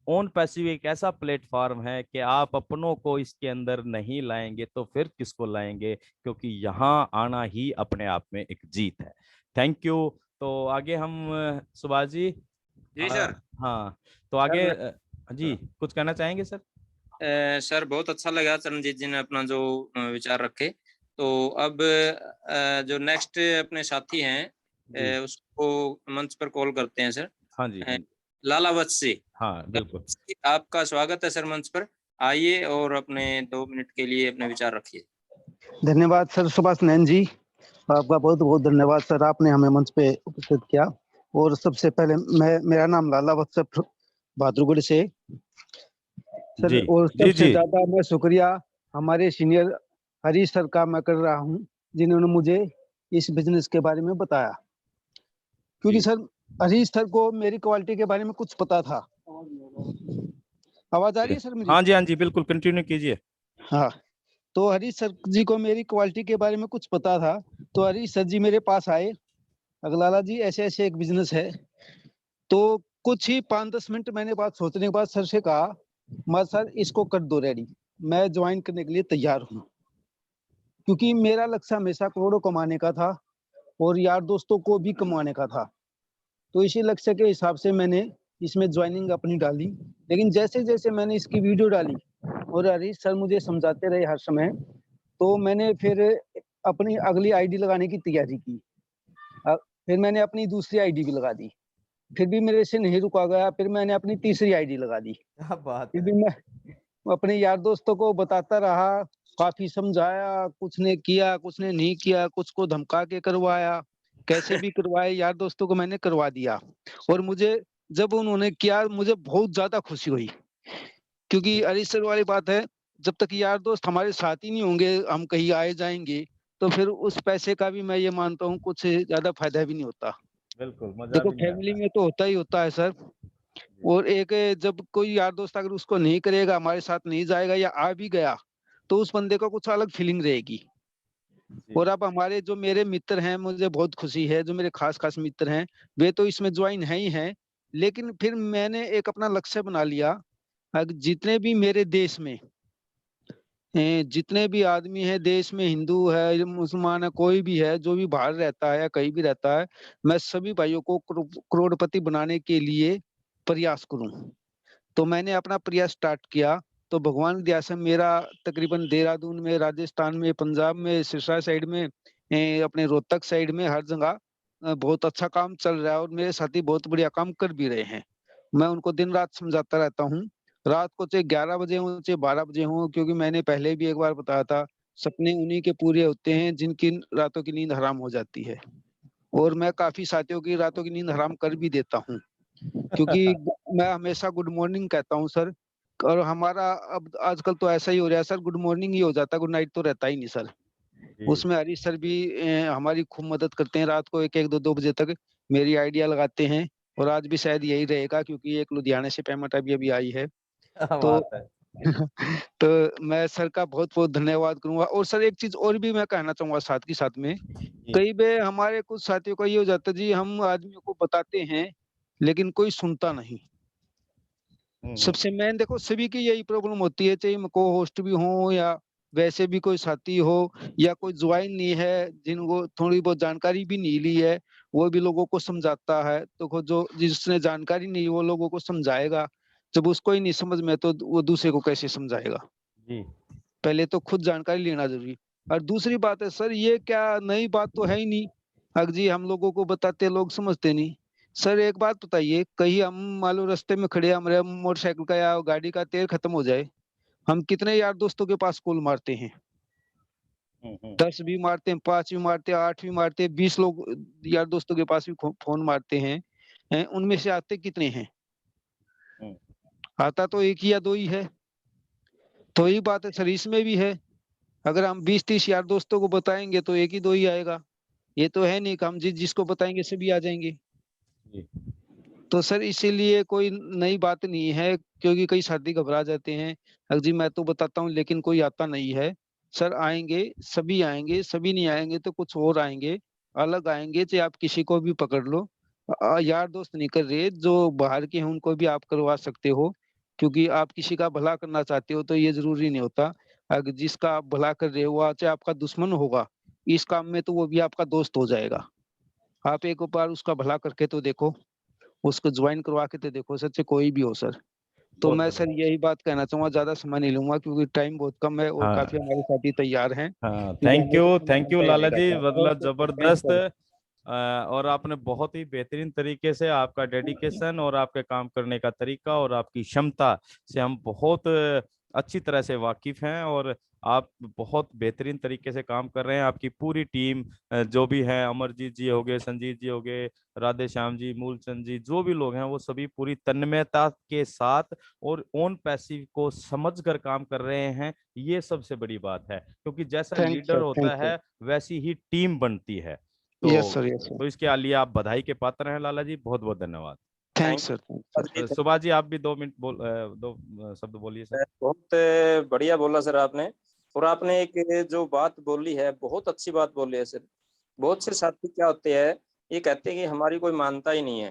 ओन पैसिव एक ऐसा प्लेटफॉर्म है कि आप अपनों को इसके अंदर नहीं लाएंगे तो फिर किसको लाएंगे, क्योंकि यहाँ आना ही अपने आप में एक जीत है। Thank you. तो आगे हम सुभाष जी। जी सर। हाँ, तो आगे जी कुछ कहना चाहेंगे सर? सर बहुत अच्छा लगा चरणजीत जी ने अपना जो विचार रखे। तो अब जो नेक्स्ट अपने साथी हैं उसको मंच पर कॉल करते हैं सर। हाँ जी लाला वत्सी। हाँ बिल्कुल। आपका स्वागत है सर मंच पर। आइए और अपने 2 मिनट के लिए अपने विचार रखिए। धन्यवाद सर सुभाष नैन जी, आपका बहुत बहुत धन्यवाद सर, आपने हमें मंच पे उपस्थित किया। और सबसे पहले मेरा नाम लाला वत्स भाद्रगुड़ से सर। जी और जी सबसे जी ज्यादा मैं शुक्रिया हमारे सीनियर हरीश सर का मैं कर रहा हूँ, जिन्होंने मुझे इस बिजनेस के बारे में बताया। क्योंकि सर हरीश सर को मेरी क्वालिटी के बारे में कुछ पता था। आवाज आ रही है सर मेरी? हाँ जी बिल्कुल, कंटिन्यू कीजिए। हाँ, तो हरीश सर जी को मेरी क्वालिटी के बारे में कुछ पता था। तो हरीश सर जी मेरे पास आए, अगलाला जी ऐसे ऐसे एक बिजनेस है। तो कुछ ही 5-10 मिनट मैंने बात सोचने के बाद सर से कहा, मैं सर इसको कर दो रेडी, मैं ज्वाइन करने के लिए तैयार हूँ। क्योंकि मेरा लक्ष्य हमेशा करोड़ों कमाने का था, और यार दोस्तों को भी कमाने का था। तो इसी लक्ष्य के हिसाब से मैंने इसमें ज्वाइनिंग अपनी डाली। लेकिन जैसे जैसे मैंने इसकी वीडियो डाली और हरीश सर मुझे समझाते रहे हर समय, तो मैंने फिर अपनी अगली आईडी लगाने की तैयारी की। फिर मैंने अपनी दूसरी आईडी भी लगा दी, फिर भी मेरे से नहीं रुका गया। फिर मैंने अपनी तीसरी आईडी लगा दी। क्या बात फिर है। भी मैं अपने यार दोस्तों को बताता रहा, काफी समझाया, कुछ ने किया कुछ ने नहीं किया, कुछ को धमका के करवाया, कैसे भी करवाए, यार दोस्तों को मैंने करवा दिया। और मुझे जब उन्होंने किया, मुझे बहुत ज्यादा खुशी हुई। क्योंकि हरीश सर वाली बात है, जब तक यार दोस्त हमारे साथ ही नहीं होंगे, हम कहीं आए जाएंगे, तो फिर उस पैसे का भी मैं ये मानता हूँ कुछ ज्यादा फायदा भी नहीं होता। बिल्कुल मजा देखो भी नहीं फैमिली आता। में तो होता ही होता है सर। और एक जब कोई यार दोस्त अगर उसको नहीं करेगा, हमारे साथ नहीं जाएगा या आ भी गया, तो उस बंदे को कुछ अलग फीलिंग रहेगी। जी, और अब हमारे जो मेरे मित्र हैं, मुझे बहुत खुशी है, जो मेरे खास खास मित्र हैं वे तो इसमें ज्वाइन है ही हैं। लेकिन फिर मैंने एक अपना लक्ष्य बना लिया, जितने भी मेरे देश में जितने भी आदमी हैं देश में, हिंदू है मुसलमान है, कोई भी है जो भी बाहर रहता है या कहीं भी रहता है, मैं सभी भाइयों को करोड़पति बनाने के लिए प्रयास करूं। तो मैंने अपना प्रयास स्टार्ट किया। तो भगवान की दया से मेरा तकरीबन देहरादून में, राजस्थान में, पंजाब में, सिरसा साइड में, अपने रोहतक साइड में, हर जगह बहुत अच्छा काम चल रहा है। और मेरे साथी बहुत बढ़िया काम कर भी रहे हैं। मैं उनको दिन रात समझाता रहता हूँ, रात को चाहे 11 बजे हो चाहे 12 बजे हो, क्योंकि मैंने पहले भी एक बार बताया था, सपने उन्हीं के पूरे होते हैं जिनकी रातों की नींद हराम हो जाती है। और मैं काफी साथियों की रातों की नींद हराम कर भी देता हूँ, क्योंकि मैं हमेशा गुड मॉर्निंग कहता हूँ सर। और हमारा अब आजकल तो ऐसा ही हो रहा है सर, गुड मॉर्निंग ही हो जाता है, गुड नाइट तो रहता ही नहीं सर। जी, उसमें हरीश सर भी हमारी खूब मदद करते हैं, रात को 1-1 2-2 बजे तक मेरी आइडिया लगाते हैं। और आज भी शायद यही रहेगा, क्योंकि एक लुधियाना से पेमेंट अभी अभी आई है। क्या तो बात है। तो मैं सर का बहुत बहुत धन्यवाद करूंगा। और सर एक चीज और भी मैं कहना चाहूंगा साथ के साथ में, जी, कई बार हमारे कुछ साथियों का ये हो जाता है जी, हम आदमियों को बताते हैं लेकिन कोई सुनता नहीं। सबसे मेन देखो सभी की यही प्रॉब्लम होती है, चाहे को होस्ट भी हो या वैसे भी कोई साथी हो, या कोई ज्वाइन नहीं है जिनको थोड़ी बहुत जानकारी भी नहीं ली है, वो भी लोगों को समझाता है। तो जो जिसने जानकारी नहीं वो लोगों को समझाएगा, जब उसको ही नहीं समझ में तो वो दूसरे को कैसे समझाएगा। जी, पहले तो खुद जानकारी लेना जरूरी। और दूसरी बात है सर, ये क्या नई बात तो है ही नहीं, अगर जी हम लोगों को बताते लोग समझते नहीं। सर एक बात बताइए, कहीं हम मान लो रास्ते में खड़े हैं, हमारे मोटरसाइकिल का या गाड़ी का तेल खत्म हो जाए, हम कितने यार दोस्तों के पास कॉल मारते हैं? 10 भी मारते हैं, 5 भी मारते हैं, 8 भी मारते हैं, 20 लोग यार दोस्तों के पास भी फोन मारते हैं, उनमें से आते कितने हैं? आता तो एक ही या दो ही है। तो यही बात है सर, इसमें भी है, अगर हम 20-30 यार दोस्तों को बताएंगे तो एक ही दो ही आएगा। ये तो है नहीं कि हम जिसको बताएंगे सभी आ जाएंगे। जी, तो सर इसीलिए कोई नई बात नहीं है, क्योंकि कई साथी घबरा जाते हैं, अगर जी मैं तो बताता हूँ लेकिन कोई आता नहीं है। सर आएंगे, सभी आएंगे, सभी नहीं आएंगे तो कुछ और आएंगे, अलग आएंगे, चाहे आप किसी को भी पकड़ लो। यार दोस्त नहीं कर रहे जो बाहर के हैं उनको भी आप करवा सकते हो, क्योंकि आप किसी का भला करना चाहते हो तो ये जरूरी नहीं होता। अगर जिसका आप भला कर रहे हो चाहे आपका दुश्मन होगा इस काम में, तो वो भी आपका दोस्त हो जाएगा। आप एक बार उसका भला करके तो देखो, उसको ज्वाइन करवा के तो देखो, सच्चे कोई भी हो सर। तो बहुत मैं सर बढ़िया। यही बात कहना चाहूंगा, ज्यादा समय नहीं लूंगा क्योंकि टाइम बहुत कम है और काफी हाँ, हमारे साथी तैयार हैं। हाँ, फिर हमने कुछ थैंक यू तय लाला नहीं जी, रखा। मतलब ओके थैंक्स जबरदस्त। सर। और आपने बहुत ही बेहतरीन तरीके से आपका डेडिकेशन और आपके काम करने का तरीका और आपकी क्षमता से हम बहुत अच्छी तरह से वाकिफ हैं। और आप बहुत बेहतरीन तरीके से काम कर रहे हैं। आपकी पूरी टीम जो भी है, अमरजीत जी हो गए, संजीत जी हो गए, राधे श्याम जी, मूलचंद जी, जो भी लोग हैं वो सभी पूरी तन्मयता के साथ और ओन पैसिव को समझकर काम कर रहे हैं। ये सबसे बड़ी बात है, क्योंकि जैसा थैंक्स लीडर सर। होता थैंक्स सर। है वैसी ही टीम बनती है। यस तो सर। Yes sir. तो इसके लिए आप बधाई के पात्र हैं लाला जी, बहुत बहुत धन्यवाद। Thank thanks sir. Thanks sir. You. Subhash ji, आप भी 2 मिनट दो शब्द बोलिए सर। बहुत बढ़िया बोला सर आपने। और आपने एक जो बात बोली है बहुत अच्छी बात बोली है सर। बहुत से साथी क्या होते हैं, ये कहते हैं कि हमारी कोई मानता ही नहीं है।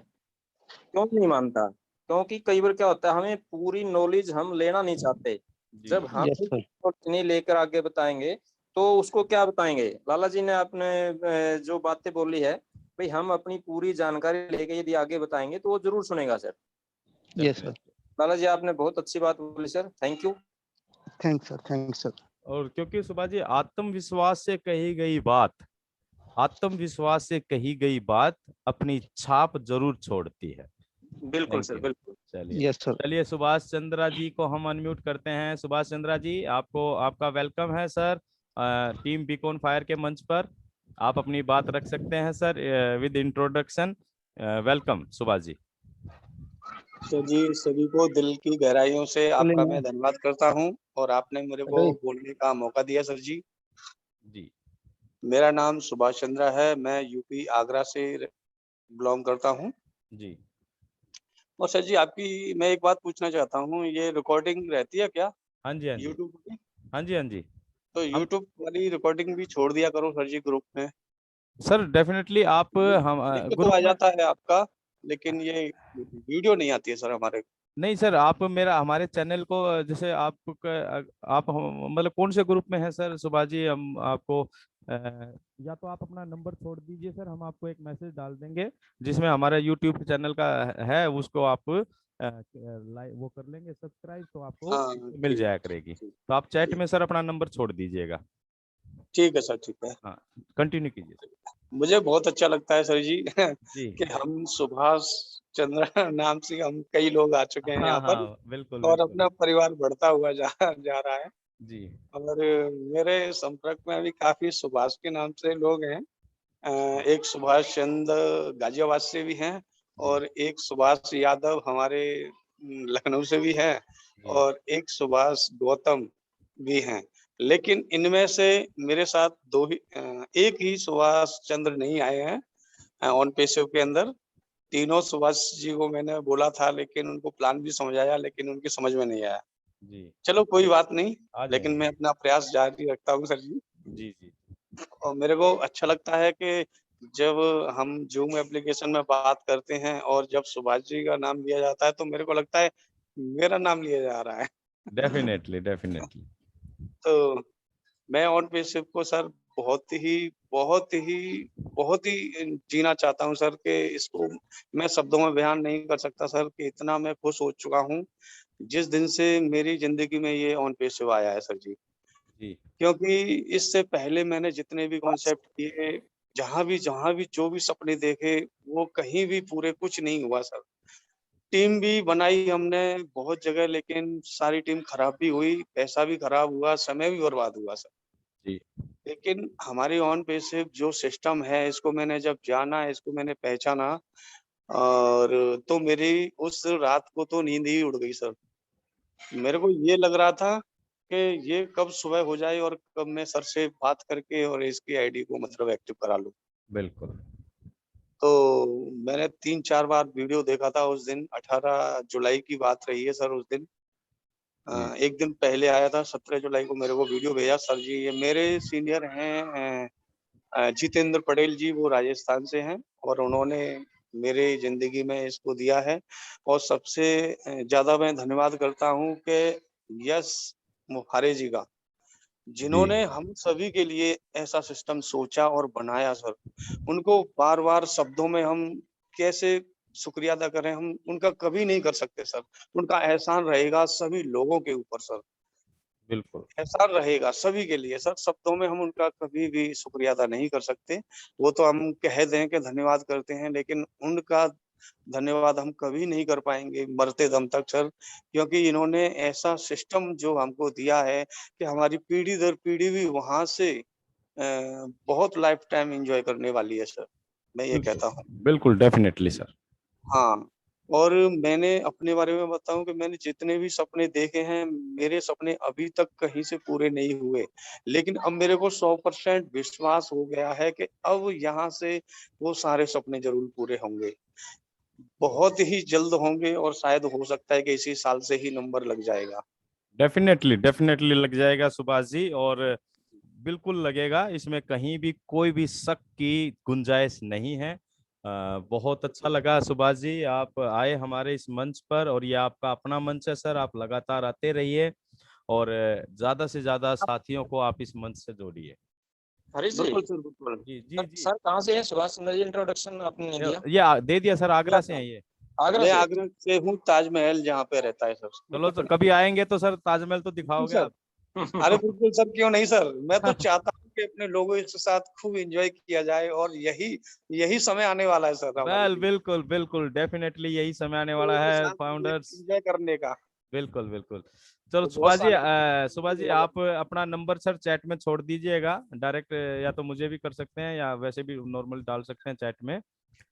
क्यों नहीं मानता? क्योंकि कई बार क्या होता है, हमें पूरी नॉलेज हम लेना नहीं चाहते। जी, जब हम यस ही सर। नहीं लेकर आगे बताएंगे तो उसको क्या बताएंगे? लाला जी ने आपने जो बातें बोली है, भाई हम अपनी पूरी जानकारी लेके यदि आगे बताएंगे तो वो जरूर सुनेगा सर। Yes sir. डेफिनेटली। लाला जी आपने बहुत अच्छी बात बोली sir, thank you. Thanks sir. Thanks sir. और क्योंकि सुभाष जी, आत्मविश्वास से कही गई बात, आत्मविश्वास से कही गई बात अपनी छाप जरूर छोड़ती है। बिल्कुल थैंक सर, यू। बिल्कुल। चलिए, यस सर। चलिए सुभाष चंद्रा जी को हम अनम्यूट करते हैं। सुभाष चंद्रा जी, आपको आपका वेलकम है सर टीम बीकॉन फायर के मंच पर। आप अपनी बात रख सकते हैं sir with introduction. Welcome Subhash ji. तो जी सभी को दिल की गहराइयों से आपका मैं धन्यवाद करता हूँ और आपने मेरे को अरे बोलने का मौका दिया सर जी। जी, मेरा नाम सुभाष चंद्रा है, मैं यूपी आगरा से बिलोंग करता हूँ। जी और सर जी आपकी मैं एक बात पूछना चाहता हूँ, ये रिकॉर्डिंग रहती है क्या हाँ जी हाँ जी यूट्यूब की? हाँ जी हाँ जी। तो हम यूट्यूब वाली रिकॉर्डिंग भी छोड़ दिया करो सर जी ग्रुप में। सर डेफिनेटली आप हम लिंक तो ग्रुप आ में जाता है आपका, लेकिन ये वीडियो नहीं आती है सर हमारे। नहीं सर, आप मेरा हमारे चैनल को जैसे आप मतलब कौन से ग्रुप में है सर सुभाष जी? हम आपको या तो आप अपना नंबर छोड़ दीजिए सर, हम आपको एक मैसेज डाल देंगे जिसमें हमारा यूट्यूब चैनल का है, उसको आप लाइक वो कर लेंगे सब्सक्राइब, तो आपको हाँ मिल ठीक जाया ठीक करेगी। ठीक तो आप चैट ठीक में सर अपना नंबर छोड़ दीजिएगा। ठीक है सर, ठीक है। हाँ, कंटिन्यू कीजिए। मुझे बहुत अच्छा लगता है सर जी जी कि हम सुभाष चंद्र नाम से हम कई लोग आ चुके हैं हाँ यहाँ पर, हाँ बिल्कुल और बिल्कुल। अपना परिवार बढ़ता हुआ जा रहा है। जी और मेरे संपर्क में अभी काफी सुभाष के नाम से लोग हैं। एक सुभाष चंद्र गाजियाबाद से भी हैं, जी और एक सुभाष यादव हमारे लखनऊ से भी हैं, जी और एक सुभाष गौतम भी हैं। लेकिन इनमें से मेरे साथ एक ही सुभाष चंद्र नहीं आए हैं ऑन पेशिव के अंदर। तीनों सुभाष जी को मैंने बोला था, लेकिन उनको प्लान भी समझाया, लेकिन उनकी समझ में नहीं आया। जी चलो कोई बात नहीं, आ लेकिन जाएंगे। मैं अपना प्रयास जारी रखता हूँ सर जी। जी जी और मेरे को अच्छा लगता है कि जब हम ज़ूम एप्लीकेशन में बात करते हैं और जब सुभाष जी का नाम लिया जाता है, तो मेरे को लगता है मेरा नाम लिया जा रहा है। Definitely definitely. तो मैं ऑन पेशिव को सर बहुत ही बहुत ही बहुत ही जीना चाहता हूँ सर, कि इसको मैं शब्दों में बयान नहीं कर सकता सर, कि इतना मैं खुश हो चुका हूँ जिस दिन से मेरी ज़िंदगी में ये ऑन पेशिव आया है सर जी। जी क्योंकि इससे पहले मैंने जितने भी कॉन्सेप्ट किए, जहाँ भी जो भी सपने देखे, वो कहीं भी पूरे कुछ नहीं हुआ सर। टीम भी बनाई हमने बहुत जगह, लेकिन सारी टीम खराब भी हुई, पैसा भी खराब हुआ, समय भी बर्बाद हुआ सर। जी लेकिन हमारी ऑन पेसिव जो सिस्टम है, इसको मैंने जब जाना, इसको मैंने पहचाना, और तो मेरी उस रात को तो नींद ही उड़ गई सर। मेरे को ये लग रहा था कि ये कब सुबह हो जाए और कब मैं सर से बात करके और इसकी आईडी को मतलब एक्टिव करा लूँ। बिल्कुल। तो मैंने 3-4 बार वीडियो देखा था उस दिन, 18 जुलाई की बात रही है सर उस दिन। जी एक दिन पहले आया था, 17 जुलाई को मेरे को वीडियो भेजा, सर जी ये मेरे सीनियर हैं जितेंद्र पटेल जी, वो राजस्थान से हैं, और उन्होंने मेरे ज़िंदगी में इसको दिया है। और सबसे ज़्यादा मैं धन्यवाद करता हूँ कि यश मुखारे जी का, जी जिन्होंने हम सभी के लिए ऐसा सिस्टम सोचा और बनाया सर। उनको बार-बार शब्दों में हम कैसे शुक्रिया अदा करें, हम उनका कभी नहीं कर सकते सर। उनका एहसान रहेगा सभी लोगों के ऊपर सर। बिल्कुल। एहसान रहेगा सभी के लिए सर, शब्दों में हम उनका कभी भी शुक्रिया अदा नहीं कर सकते। वो तो हम कह दें कि धन्यवाद करते हैं, लेकिन उनका धन्यवाद हम कभी नहीं कर पाएँगे मरते दम तक सर, क्योंकि इन्होंने ऐसा सिस्टम जो हमको दिया है कि हमारी पीढ़ी दर पीढ़ी भी वहाँ से बहुत लाइफ टाइम एन्जॉय करने वाली है सर, मैं ये बिल्कुल कहता हूँ। बिल्कुल डेफिनेटली सर। हाँ, और मैंने अपने बारे में बताऊँ कि मैंने जितने भी सपने देखे हैं, मेरे सपने अभी तक कहीं से पूरे नहीं हुए। लेकिन अब मेरे को 100% विश्वास हो गया है कि अब यहाँ से वो सारे सपने ज़रूर पूरे होंगे। बहुत ही जल्द होंगे, और शायद हो सकता है कि इसी साल से ही नंबर लग जाएगा। डेफिनेटली डेफिनेटली लग जाएगा सुभाष जी, और बिल्कुल लगेगा, इसमें कहीं भी कोई भी शक की गुंजाइश नहीं है। बहुत अच्छा लगा सुभाष जी, आप आए हमारे इस मंच पर, और ये आपका अपना मंच है सर, आप लगातार आते रहिए और ज्यादा से ज्यादा साथियों को आप इस मंच से जोड़िए। हरीश जी, बिल्कुल सर, बिल्कुल। जी जी सर जी। सर कहाँ से हैं? सुभाष चंद्र जी, इंट्रोडक्शन आपने नहीं दिया। ये दे दिया सर, आगरा से हैं ये। आगरा मैं से। आगरा से हूँ, ताजमहल जहाँ पे रहता है सर। चलो तो कभी आएंगे तो सर ताजमहल तो बिल्कुल दिखाओगे सर। आप। अरे बिल्कुल सर, क्यों नहीं सर। मैं तो चाहता हूँ कि अपने लोगों के साथ खूब एन्जॉय किया जाए, और यही यही समय आने वाला है सर हमारे लिए। बिल्कुल बिल्कुल डेफिनेटली यही समय आने वाला लोगों के है साथ फाउंडर्स। एन्जॉय करने का। बिल्कुल बिल्कुल। चलो तो बहुत सारे सुभाष जी आप अपना नंबर सर चैट में छोड़ दीजिएगा डायरेक्ट, या तो मुझे भी कर सकते हैं या वैसे भी नॉर्मल डाल सकते हैं चैट में,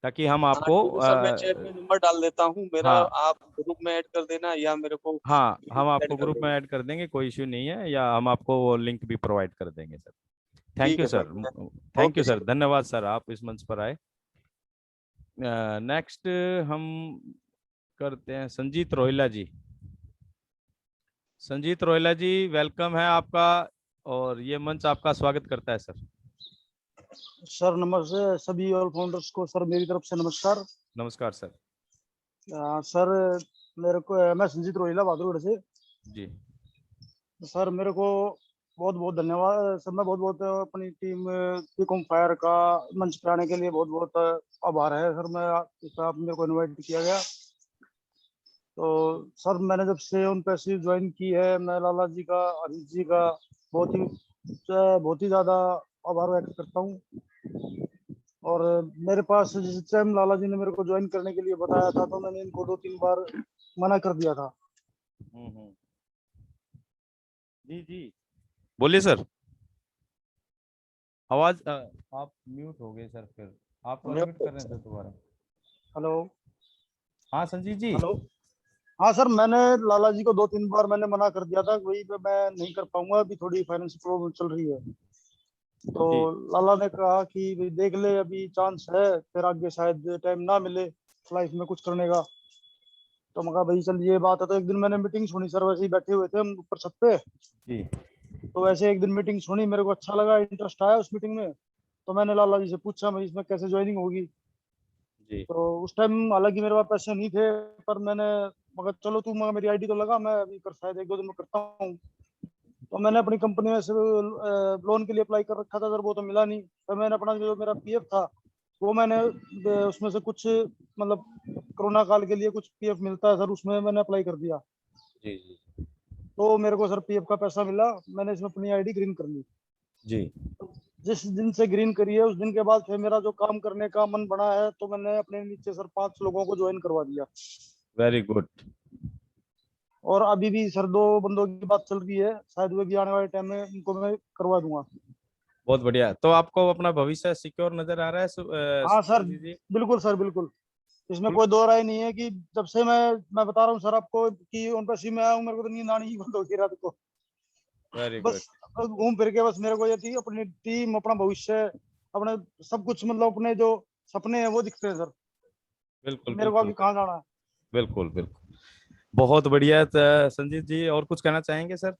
ताकि हम हाँ आपको ठीक है सर, मैं चैट में नंबर डाल देता हूँ मेरा, हाँ आप ग्रुप में ऐड कर देना, या मेरे को हाँ वीडियो हम सेंड आपको कर ग्रुप में देना। ऐड कर देंगे, कोई इश्यू नहीं है, या हम आपको वो लिंक भी प्रोवाइड कर देंगे सर। थैंक ठीक यू है sir, sir. Thank you okay sir, धन्यवाद सर, आप इस मंच पर आए। नेक्स्ट हम करते हैं संजीत रोहिला जी। संजीत रोहिला जी, वेलकम है आपका, और ये मंच आपका स्वागत करता है सर। सर नमस्ते, सभी ऑल फाउंडर्स को सर मेरी तरफ से नमस्कार। नमस्कार सर। सर मेरे को, मैं संजीत रोहिला बहादुरगढ़ से। जी सर मेरे को बहुत बहुत धन्यवाद सर, मैं बहुत बहुत अपनी टीम बीकॉम फायर का मंच पे आने के लिए बहुत बहुत आभार है सर। मैं आप मेरे को इनवाइट किया गया। तो सर मैंने जब से उन पैसे ज्वाइन की है, मैं लाला जी का, हरीश जी का बहुत ही ज्यादा आभार व्यक्त करता हूँ। और मेरे पास जिस टाइम लाला जी ने मेरे को ज्वाइन करने के लिए बताया था, तो मैंने इनको 2-3 बार मना कर दिया था। जी जी, बोलिए सर। आवाज आप म्यूट हो गए सर, फिर आप म्यूट कर रहे थे दोबारा। हेलो। हाँ संजीत जी। हेलो। हाँ सर, मैंने लाला जी को 2-3 बार मैंने मना कर दिया था, वही पे मैं नहीं कर पाऊंगा, अभी थोड़ी फाइनेंशियल प्रॉब्लम चल रही है। तो जी लाला ने कहा कि भाई देख ले, अभी चांस है, फिर आगे शायद टाइम ना मिले लाइफ में कुछ करने का। तो मैं कहा भाई चल ये बात है। तो एक दिन मैंने मीटिंग सुनी सर, वैसे ही बैठे हुए थे हम ऊपर छत पे। जी तो वैसे एक दिन मीटिंग सुनी, मेरे को अच्छा लगा, इंटरेस्ट आया उस मीटिंग में। तो मैंने लाला जी से पूछा भाई इसमें कैसे ज्वाइनिंग होगी। जी तो उस टाइम हालांकि मेरे पास पैसे नहीं थे, पर मैंने मगर चलो तू मगर मेरी आईडी तो लगा, मैं अभी कर शायद 1-2 दिन में करता हूँ। तो मैंने अपनी कंपनी में से लोन के लिए अप्लाई कर रखा था सर, वो तो मिला नहीं। तो मैंने अपना जो मेरा पीएफ था वो मैंने उसमें से कुछ, मतलब कोरोना काल के लिए कुछ पीएफ मिलता है सर, उसमें मैंने अप्लाई कर दिया। जी जी तो मेरे को सर पीएफ का पैसा मिला, मैंने इसमें अपनी आईडी ग्रीन कर ली। जी। जिस दिन से ग्रीन करी है उस दिन के बाद फिर मेरा जो काम करने का मन बना है, तो मैंने अपने नीचे सर 5 लोगों को ज्वाइन करवा दिया। Very good. और अभी भी सर 2 बंदों की बात चल रही है, शायद वो भी आने वाले टाइम में उनको मैं करवा दूंगा। बहुत बढ़िया। तो आपको अपना भविष्य सिक्योर नजर आ रहा है हाँ सर, संजीत जी? बिल्कुल सर, बिल्कुल। इसमें कोई दो राय नहीं है कि जब से मैं बता रहा हूँ सर आपको कि उन पर सी में आया हूँ, मेरे को तो नींद आनी ही बंद हो गई रात को। Very good. बस घूम फिर के बस मेरे को ये थी, अपनी टीम, अपना भविष्य, अपने सब कुछ, मतलब अपने जो सपने हैं वो दिखते हैं सर। बिल्कुल मेरे को बिल्कुल अभी कहाँ जाना है। बिल्कुल बिल्कुल। बहुत बढ़िया संजीत जी, और कुछ कहना चाहेंगे सर?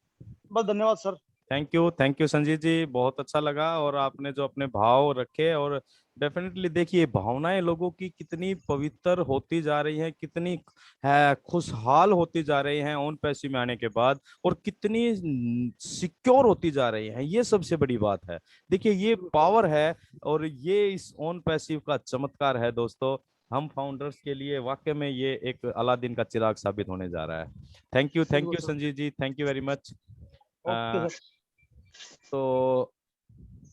बस धन्यवाद सर। थैंक यू संजीत जी, बहुत अच्छा लगा। और आपने जो अपने भाव रखे, और डेफिनेटली देखिए भावनाएं लोगों की कितनी पवित्र होती जा रही हैं, कितनी है खुशहाल होती जा रही हैं ओन पैसिव में आने के बाद, और कितनी सिक्योर होती जा रही हैं, ये सबसे बड़ी बात है। देखिए ये पावर है, और ये इस ओन पैसिव का चमत्कार है दोस्तों। हम फाउंडर्स के लिए वाकई में ये एक अलादीन का चिराग साबित होने जा रहा है। थैंक यू बिल्कुल sir. Sanjeet ji, thank you very much. Okay sir. तो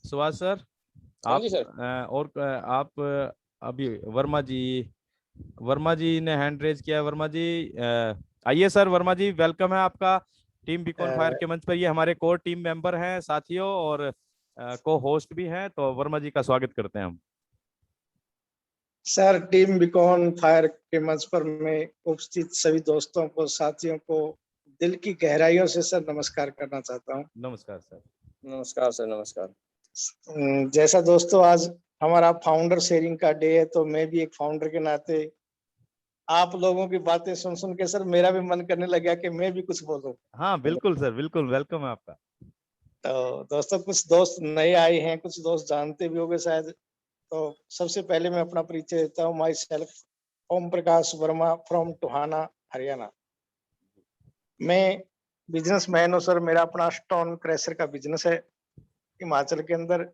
सुभाष सर, आप जी सर। और आप अभी वर्मा जी ने हैंड रेज किया है। वर्मा जी आइए सर। वर्मा जी, वेलकम है आपका टीम बीकॉन फायर के मंच पर। ये हमारे कोर टीम मेंबर हैं साथियों, और को होस्ट भी हैं। तो वर्मा जी का स्वागत करते हैं हम। सर, टीम बीकॉन फायर के मंच पर मैं उपस्थित सभी दोस्तों को, साथियों को दिल की गहराइयों से सर नमस्कार करना चाहता हूँ। नमस्कार सर। नमस्कार सर, नमस्कार। जैसा दोस्तों आज हमारा फाउंडर शेयरिंग का डे है, तो मैं भी एक फाउंडर के नाते आप लोगों की बातें सुन सुन के सर मेरा भी मन करने लगा कि मैं भी कुछ बोलूं। हाँ बिल्कुल सर, बिल्कुल वेलकम है आपका। तो दोस्तों, कुछ दोस्त नए आए हैं, कुछ दोस्त जानते भी होंगे शायद। तो सबसे पहले मैं अपना परिचय देता हूँ। Myself Om Prakash Verma from Tohana, Haryana. मैं बिजनेसमैन हूँ सर। मेरा अपना स्टोन क्रैशर का बिजनेस है हिमाचल के अंदर।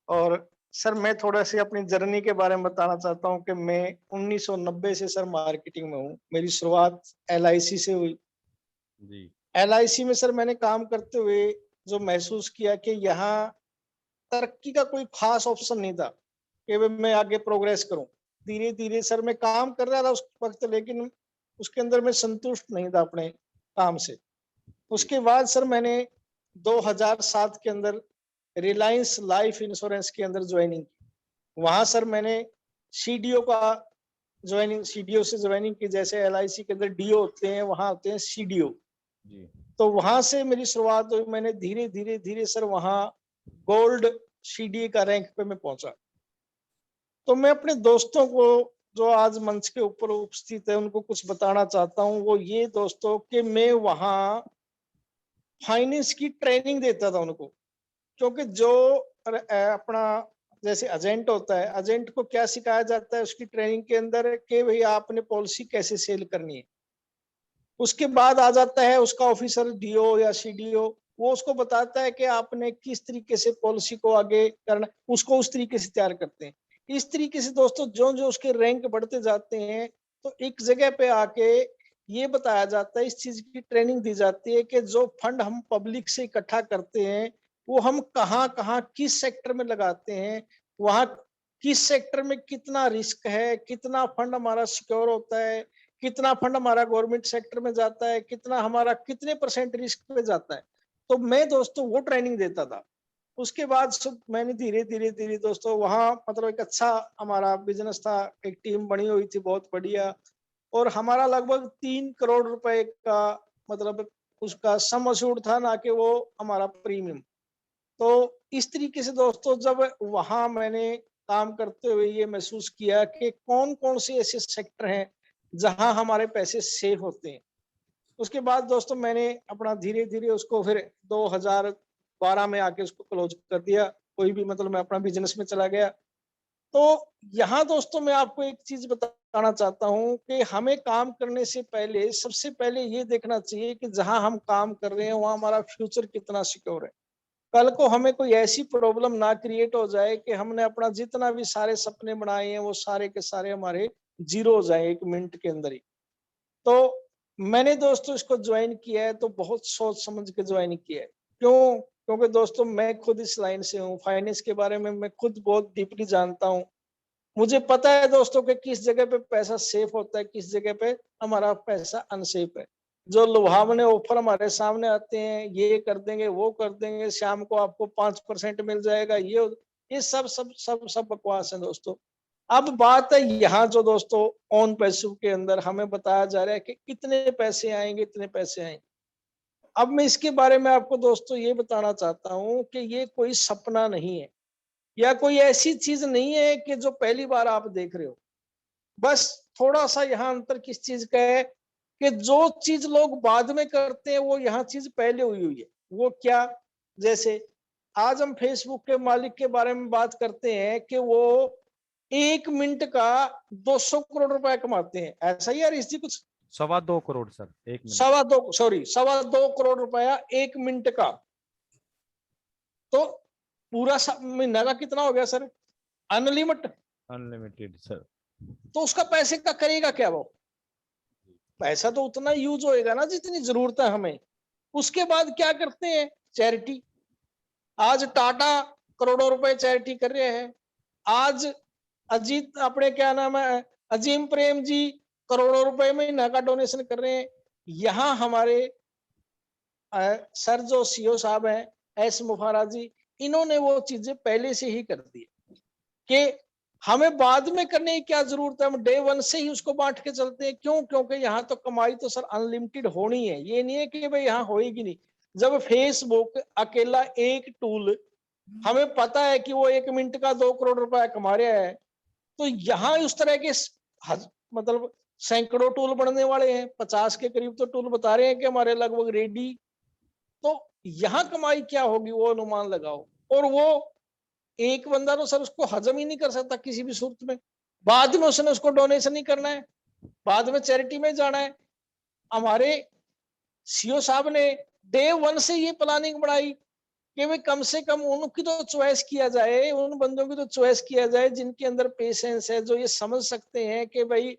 और सर मैं थोड़ा सी अपनी जर्नी के बारे में बताना चाहता हूँ कि मैं 1990 से सर मार्केटिंग में हूँ। मेरी शुरुआत LIC से हुई। जी। LIC में सर मैंने काम करते हुए जो महसूस किया कि यहाँ तरक्की का कोई खास ऑप्शन नहीं था कि मैं आगे प्रोग्रेस करूं। धीरे धीरे सर मैं काम कर रहा था उस वक्त, लेकिन उसके अंदर मैं संतुष्ट नहीं था अपने काम से। उसके बाद सर मैंने 2007 के अंदर रिलायंस लाइफ इंश्योरेंस के अंदर ज्वाइनिंग की। वहां सर मैंने CDO से ज्वाइनिंग की। जैसे LIC के अंदर DO होते हैं, वहां होते हैं CDO। जी। तो वहां से मेरी शुरुआत हुई। मैंने धीरे धीरे धीरे सर वहां गोल्ड CDA का रैंक पे मैं पहुंचा। तो मैं अपने दोस्तों को जो आज मंच के ऊपर उपस्थित है उनको कुछ बताना चाहता हूँ, वो ये दोस्तों कि मैं वहाँ फाइनेंस की ट्रेनिंग देता था उनको। क्योंकि जो अपना जैसे एजेंट होता है, एजेंट को क्या सिखाया जाता है उसकी ट्रेनिंग के अंदर कि भाई आपने पॉलिसी कैसे सेल करनी है। उसके बाद आ जाता है उसका ऑफिसर DO या CDO, वो उसको बताता है कि आपने किस तरीके से पॉलिसी को आगे करना, उसको उस तरीके से तैयार करते हैं। इस तरीके से दोस्तों जो जो उसके रैंक बढ़ते जाते हैं तो एक जगह पे आके ये बताया जाता है, इस चीज की ट्रेनिंग दी जाती है कि जो फंड हम पब्लिक से इकट्ठा करते हैं वो हम कहाँ कहाँ किस सेक्टर में लगाते हैं, वहां किस सेक्टर में कितना रिस्क है, कितना फंड हमारा सिक्योर होता है, कितना फंड हमारा गवर्नमेंट सेक्टर में जाता है, कितना हमारा कितने % रिस्क पे जाता है। तो मैं दोस्तों वो ट्रेनिंग देता था। उसके बाद मैंने धीरे धीरे धीरे दोस्तों वहाँ मतलब एक अच्छा हमारा बिजनेस था, एक टीम बनी हुई थी बहुत बढ़िया, और हमारा लगभग 3 करोड़ रुपए का मतलब उसका सम अश्योर्ड था, ना कि वो हमारा प्रीमियम। तो इस तरीके से दोस्तों जब वहां मैंने काम करते हुए ये महसूस किया कि कौन कौन से ऐसे सेक्टर हैं जहां हमारे पैसे सेफ होते हैं। उसके बाद दोस्तों मैंने अपना धीरे धीरे उसको फिर 2012 में आके उसको क्लोज कर दिया। कोई भी मतलब मैं अपना बिजनेस में चला गया। तो यहाँ दोस्तों मैं आपको एक चीज बताना चाहता हूँ कि हमें काम करने से पहले सबसे पहले ये देखना चाहिए कि जहां हम काम कर रहे हैं वहां हमारा फ्यूचर कितना सिक्योर है। कल को हमें कोई ऐसी प्रॉब्लम ना क्रिएट हो जाए कि हमने अपना जितना भी सारे सपने बनाए हैं वो सारे के सारे हमारे जीरो हो जाए 1 मिनट के अंदर ही। तो मैंने दोस्तों इसको ज्वाइन किया है तो बहुत सोच समझ के ज्वाइन किया है। क्यों? क्योंकि दोस्तों मैं खुद इस लाइन से हूँ, फाइनेंस के बारे में मैं खुद बहुत डीपली जानता हूँ। मुझे पता है दोस्तों कि किस जगह पे पैसा सेफ होता है, किस जगह पे हमारा पैसा अनसेफ है। जो लुभावने ऑफर हमारे सामने आते हैं, ये कर देंगे, वो कर देंगे, शाम को आपको 5% मिल जाएगा, ये सब बकवास है दोस्तों। अब बात है यहाँ जो दोस्तों ऑन पैसिव के अंदर हमें बताया जा रहा है कि इतने पैसे आएंगे, इतने पैसे आएंगे। अब मैं इसके बारे में आपको दोस्तों ये बताना चाहता हूँ कि ये कोई सपना नहीं है या कोई ऐसी चीज नहीं है कि जो पहली बार आप देख रहे हो। बस थोड़ा सा यहाँ अंतर किस चीज का है कि जो चीज लोग बाद में करते हैं वो यहाँ चीज पहले हुई हुई है। वो क्या? जैसे आज हम फेसबुक के मालिक के बारे में बात करते हैं कि वो 1 मिनट का 200 करोड़ रुपए कमाते हैं। ऐसा ही यार इसी कुछ 2.25 करोड़ सर 1 मिनट। 2.25 करोड़ रुपया 1 मिनट का। तो पूरा महीना का कितना हो गया सर? Unlimited sir. तो उसका पैसे का करेगा क्या वो? पैसा तो उतना यूज होएगा ना जितनी जरूरत है हमें। उसके बाद क्या करते हैं? चैरिटी। आज टाटा करोड़ों रुपए चैरिटी कर रहे हैं। आज अजीत अपने क्या नाम है अजीम प्रेम जी करोड़ों रुपए महीना का डोनेशन कर रहे हैं। यहाँ हमारे सर जो CEO साहब हैं एस मुफारा जी, इन्होंने वो चीजें पहले से ही कर दी कि हमें बाद में करने की क्या जरूरत है, हम डे 1 से ही उसको बांट के चलते हैं। क्यों? क्योंकि यहाँ तो कमाई तो सर अनलिमिटेड होनी है। ये नहीं है कि भाई यहाँ होएगी नहीं। जब फेसबुक अकेला एक टूल हमें पता है कि वो 1 मिनट का 2 करोड़ रुपया कमा रहा है, तो यहाँ उस तरह के मतलब सैकड़ों टूल बनने वाले हैं। 50 के करीब तो टूल बता रहे हैं कि हमारे लगभग रेडी। तो यहाँ कमाई क्या होगी वो अनुमान लगाओ। और वो एक बंदा तो सर उसको हजम ही नहीं कर सकता किसी भी सूरत में। बाद में उसने उसको डोनेशन नहीं करना है, बाद में चैरिटी में जाना है। हमारे CEO साहब ने डे 1 से ये प्लानिंग बनाई कि भाई कम से कम उनकी तो चॉइस किया जाए, उन बंदों की तो चॉइस किया जाए जिनके अंदर पेशेंस है, जो ये समझ सकते हैं कि भाई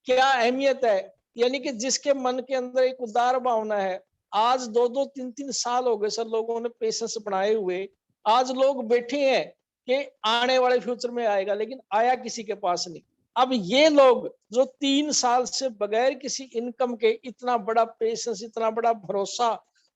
क्या अहमियत है। यानी कि जिसके मन के अंदर एक उदार भावना है। आज 2-2, 3-3 साल हो गए सर लोगों ने पेशेंस बनाए हुए। आज लोग बैठे हैं कि आने वाले फ्यूचर में आएगा, लेकिन आया किसी के पास नहीं। अब ये लोग जो 3 साल से बगैर किसी इनकम के इतना बड़ा पेशेंस, इतना बड़ा भरोसा,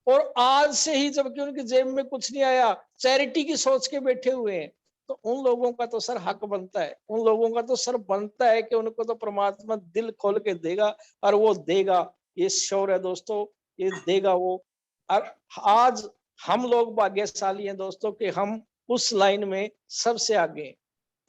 और आज से ही जबकि उनकी जेब में कुछ नहीं आया, चैरिटी की सोच के बैठे हुए हैं, तो उन लोगों का तो सर हक बनता है, उन लोगों का तो सर बनता है कि उनको तो परमात्मा दिल खोल के देगा, और वो देगा, ये श्योर है दोस्तों, ये देगा वो। और आज हम लोग भाग्यशाली हैं दोस्तों कि हम उस लाइन में सबसे आगे हैं।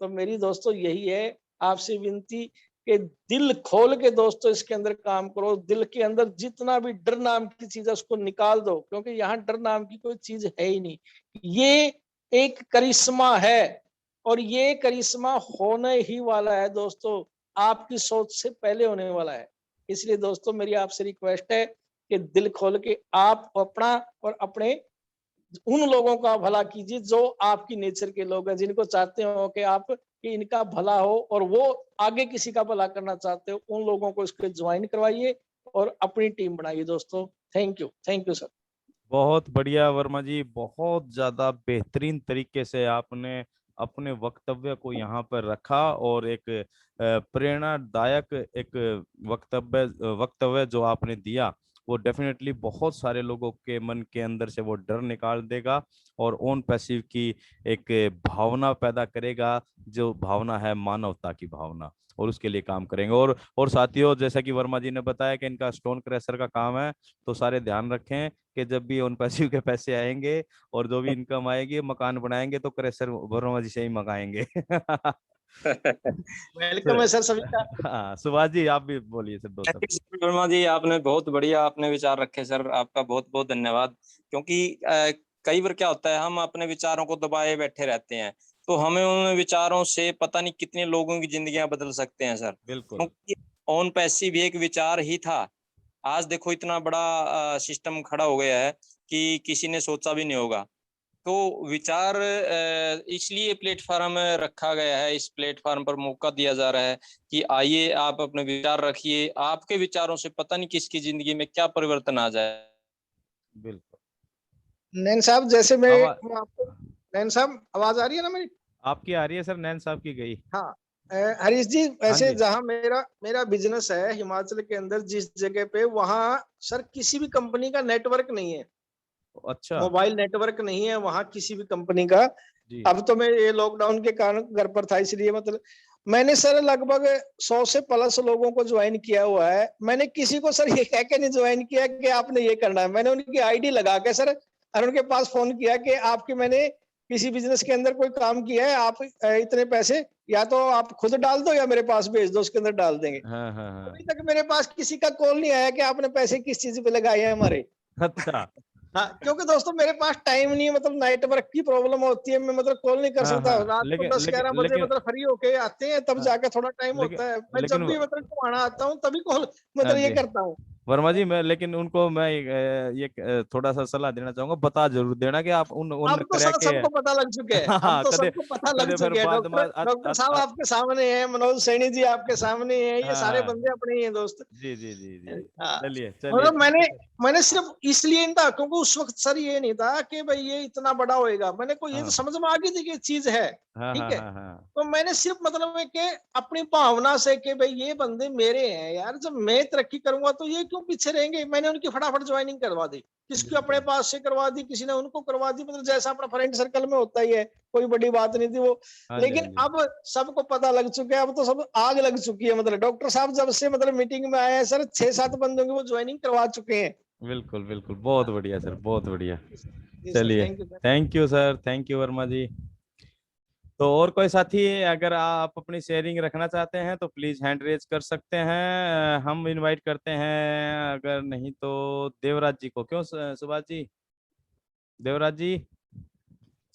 तो मेरी दोस्तों यही है आपसे विनती कि दिल खोल के दोस्तों इसके अंदर काम करो। दिल के अंदर जितना भी डर नाम की चीज है उसको निकाल दो, क्योंकि यहाँ डर नाम की कोई चीज है ही नहीं। ये एक करिश्मा है और ये करिश्मा होने ही वाला है दोस्तों, आपकी सोच से पहले होने वाला है। इसलिए दोस्तों मेरी आपसे रिक्वेस्ट है कि दिल खोल के आप अपना और अपने उन लोगों का भला कीजिए जो आपकी नेचर के लोग हैं, जिनको चाहते हो कि आप कि इनका भला हो और वो आगे किसी का भला करना चाहते हो, उन लोगों को इसके ज्वाइन करवाइए और अपनी टीम बनाइए दोस्तों। Thank you sir. बहुत बढ़िया वर्मा जी, बहुत ज्यादा बेहतरीन तरीके से आपने अपने वक्तव्य को यहाँ पर रखा और एक प्रेरणादायक एक वक्तव्य जो आपने दिया वो डेफिनेटली बहुत सारे लोगों के मन के अंदर से वो डर निकाल देगा और ओन पैसिव की एक भावना पैदा करेगा, जो भावना है मानवता की भावना, और उसके लिए काम करेंगे। और साथियों, जैसा कि वर्मा जी ने बताया कि इनका स्टोन क्रैशर का काम है, तो सारे ध्यान रखें कि जब भी ओन पैसिव के पैसे आएंगे और जो भी इनकम आएगी, मकान बनाएंगे तो क्रैशर वर्मा जी से ही मंगाएंगे। वेलकम है सर सभी का। हाँ सुभाष जी, आप भी बोलिए सर। दो शब्द। वर्मा जी, आपने बहुत बढ़िया आपने विचार रखे सर, आपका बहुत बहुत धन्यवाद। क्योंकि कई बार क्या होता है, हम अपने विचारों को दबाए बैठे रहते हैं, तो हमें उन विचारों से पता नहीं कितने लोगों की जिंदगियां बदल सकते हैं सर। बिल्कुल। क्योंकि ऑन पैसिव भी एक विचार ही था। आज देखो इतना बड़ा सिस्टम खड़ा हो गया है कि किसी ने सोचा भी नहीं होगा। तो विचार इसलिए प्लेटफॉर्म रखा गया है, इस प्लेटफॉर्म पर मौका दिया जा रहा है कि आइए आप अपने विचार रखिए, आपके विचारों से पता नहीं किसकी जिंदगी में क्या परिवर्तन आ जाए। बिल्कुल। नैन साहब, जैसे मैं आपको, नैन साहब आवाज आ रही है ना मेरी? आपकी आ रही है सर, नैन साहब की गई। हाँ हरीश जी, वैसे जी। जहाँ मेरा बिजनेस है हिमाचल के अंदर, जिस जगह पे, वहाँ सर किसी भी कंपनी का नेटवर्क नहीं है। अच्छा। मोबाइल नेटवर्क नहीं है वहाँ किसी भी कंपनी का। अब तो मैं ये लॉकडाउन के कारण घर पर था, इसलिए मतलब मैंने सर लगभग 100 से प्लस लोगों को ज्वाइन किया हुआ है। मैंने किसी को सर ये कह के नहीं ज्वाइन किया कि आपने ये करना है। मैंने उनकी आईडी लगा के सर और उनके पास फोन किया कि आपकी मैंने किसी बिजनेस के अंदर कोई काम किया है, आप इतने पैसे या तो आप खुद डाल दो या मेरे पास भेज दो, उसके अंदर डाल देंगे। अभी तक मेरे पास किसी का कॉल नहीं आया कि आपने पैसे किस चीज पे लगाए हैं हमारे। अच्छा। हाँ, क्योंकि दोस्तों मेरे पास टाइम नहीं है, मतलब नेटवर्क की प्रॉब्लम होती है, मैं मतलब कॉल नहीं कर सकता। रात को 10-11 बजे मतलब फ्री होके आते हैं, तब जाके थोड़ा टाइम होता है। मैं जब भी मतलब घुमाना आता हूँ तभी कॉल मतलब ये करता हूँ। वर्मा जी, मैं लेकिन उनको मैं ये थोड़ा सा सलाह देना चाहूंगा, बता जरूर देना कि आप उन अब तो सर सबको पता लग चुके हैं। अब तो सबको पता लग चुके हैं। डॉक्टर साहब आपके सामने हैं, मनोज सैनी जी आपके सामने हैं, ये सारे बंदे अपने ही हैं दोस्त। जी जी जी जी। हाँ, चलिए मतलब मैंने सिर्फ इसलिए नहीं था क्योंकि उस वक्त सर ये नहीं था कि भाई ये इतना बड़ा होएगा। मैंने को ये तो समझ में आ गई थी कि चीज है, ठीक है। तो मैंने सिर्फ मतलब है कि अपनी भावना से कि भाई ये बंदे मेरे हैं यार, जब मैं तरक्की करूंगा तो ये क्यों पीछे रहेंगे। मैंने उनकी फटाफट ज्वाइनिंग करवा दी, किसकी अपने पास से करवा दी, किसी ने उनको करवा दी, मतलब जैसा अपना फ्रेंड सर्कल में होता ही है, कोई बड़ी बात नहीं थी वो। लेकिन अब सबको पता लग चुका है, अब तो सब आग लग चुकी है। मतलब डॉक्टर साहब जब से मतलब मीटिंग में आए हैं सर, 6-7 बंदों की वो ज्वाइनिंग करवा चुके हैं। बिल्कुल बिल्कुल, बहुत बढ़िया सर, बहुत बढ़िया। चलिए, thank you sir, thank you Verma ji. तो और कोई साथी अगर आप अपनी शेयरिंग रखना चाहते हैं तो प्लीज हैंड रेज कर सकते हैं, हम इनवाइट करते हैं। अगर नहीं तो देवराज जी को, क्यों सुभाष जी? देवराज जी,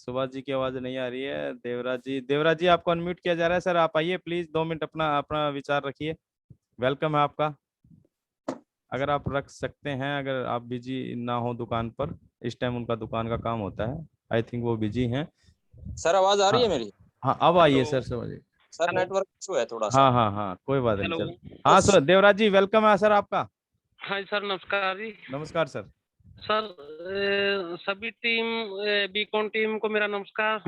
सुभाष जी की आवाज नहीं आ रही है। देवराज जी आपको अनम्यूट किया जा रहा है सर, आप आइए प्लीज, 2 मिनट अपना अपना विचार रखिए। वेलकम है आपका, अगर आप रख सकते हैं। अगर आप बिजी ना हो दुकान पर, इस टाइम उनका दुकान का काम होता है, आई थिंक वो बिजी हैं। सर आवाज आ रही है मेरी? हाँ अब आइए सर, समझिए। सर नेटवर्क इशू है थोड़ा सा। हाँ कोई बात नहीं। चल हाँ सर, देवराज जी वेलकम है सर आपका। हाँ सर, नमस्कार जी। नमस्कार सर। सर सभी टीम बीकॉन टीम को मेरा नमस्कार।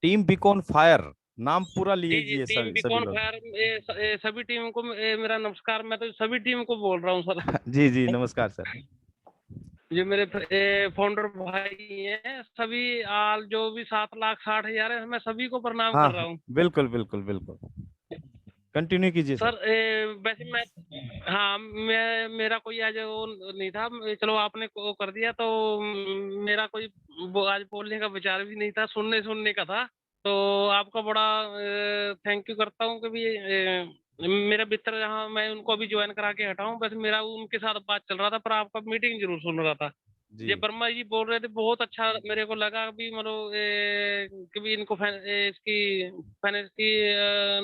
टीम बीकॉन फायर, नाम पूरा लीजिए टीम बीकॉन फायर सभी टीम को मेरा नमस्कार। मैं तो सभी टीम को बोल रहा हूँ सर। जी जी नमस्कार सर। जो मेरे फाउंडर भाई हैं सभी, आल जो भी 7,60,000 है, मैं सभी को प्रणाम कर रहा हूँ। बिल्कुल बिल्कुल बिल्कुल, कंटिन्यू कीजिए सर सर। वैसे मैं, हाँ मैं, मेरा कोई आज वो नहीं था, चलो आपने वो कर दिया तो मेरा कोई आज बोलने का विचार भी नहीं था, सुनने सुनने का था। तो आपका बड़ा थैंक यू करता हूँ कि भी मेरे मित्र यहाँ मैं उनको अभी ज्वाइन करा के हटा हूँ, बस मेरा उनके साथ बात चल रहा था पर आपका मीटिंग जरूर सुन रहा था। जी ये वर्मा जी बोल रहे थे, बहुत अच्छा मेरे को लगा भी मतलब कि भी इनको इसकी फाइनेंस की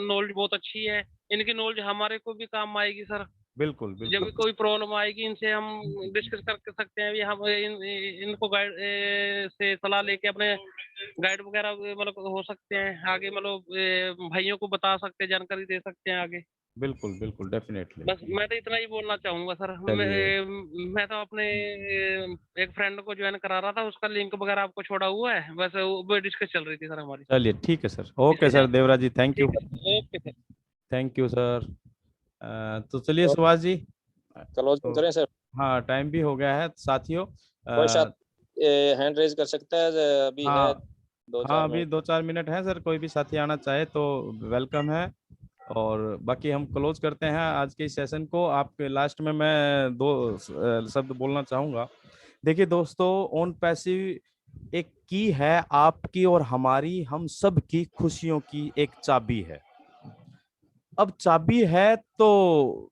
नॉलेज बहुत अच्छी है, इनकी नॉलेज हमारे को भी काम आएगी सर। बिल्कुल जब बिल्कुल भी कोई प्रॉब्लम आएगी इनसे हम डिस्कस कर सकते हैं, भी हम इनको गाइड से सलाह लेके अपने गाइड वगैरह मतलब हो सकते हैं आगे, मतलब भाइयों को बता सकते हैं, जानकारी दे सकते हैं आगे। बिल्कुल बिल्कुल डेफिनेटली। बस मैं तो इतना ही बोलना चाहूंगा सर। चलिए मैं तो अपने एक फ्रेंड को ज्वाइन करा रहा था, उसका लिंक वगैरह आपको छोड़ा हुआ है, बस वो डिस्कस चल रही थी सर हमारी। चलिए ठीक है सर, ओके इसलिए sir Devraj ji, thank you, ठीक है, okay sir. Thank you sir. तो चलिए सुभाष जी, क्लोजिंग तो करें सर? हाँ टाइम भी हो गया है साथियों। कोई साथ हैंड रेज कर सकता है, अभी है हाँ दो हाँ, चार अभी मिनट 2-4 मिनट है सर, कोई भी साथी आना चाहे तो वेलकम है। और बाकी हम क्लोज करते हैं आज के इस सेशन को। आपके लास्ट में मैं दो शब्द बोलना चाहूंगा। देखिए दोस्तों, ओन पैसिव एक की है, आपकी और हमारी, हम सब की खुशियों की एक चाबी है। अब चाबी है तो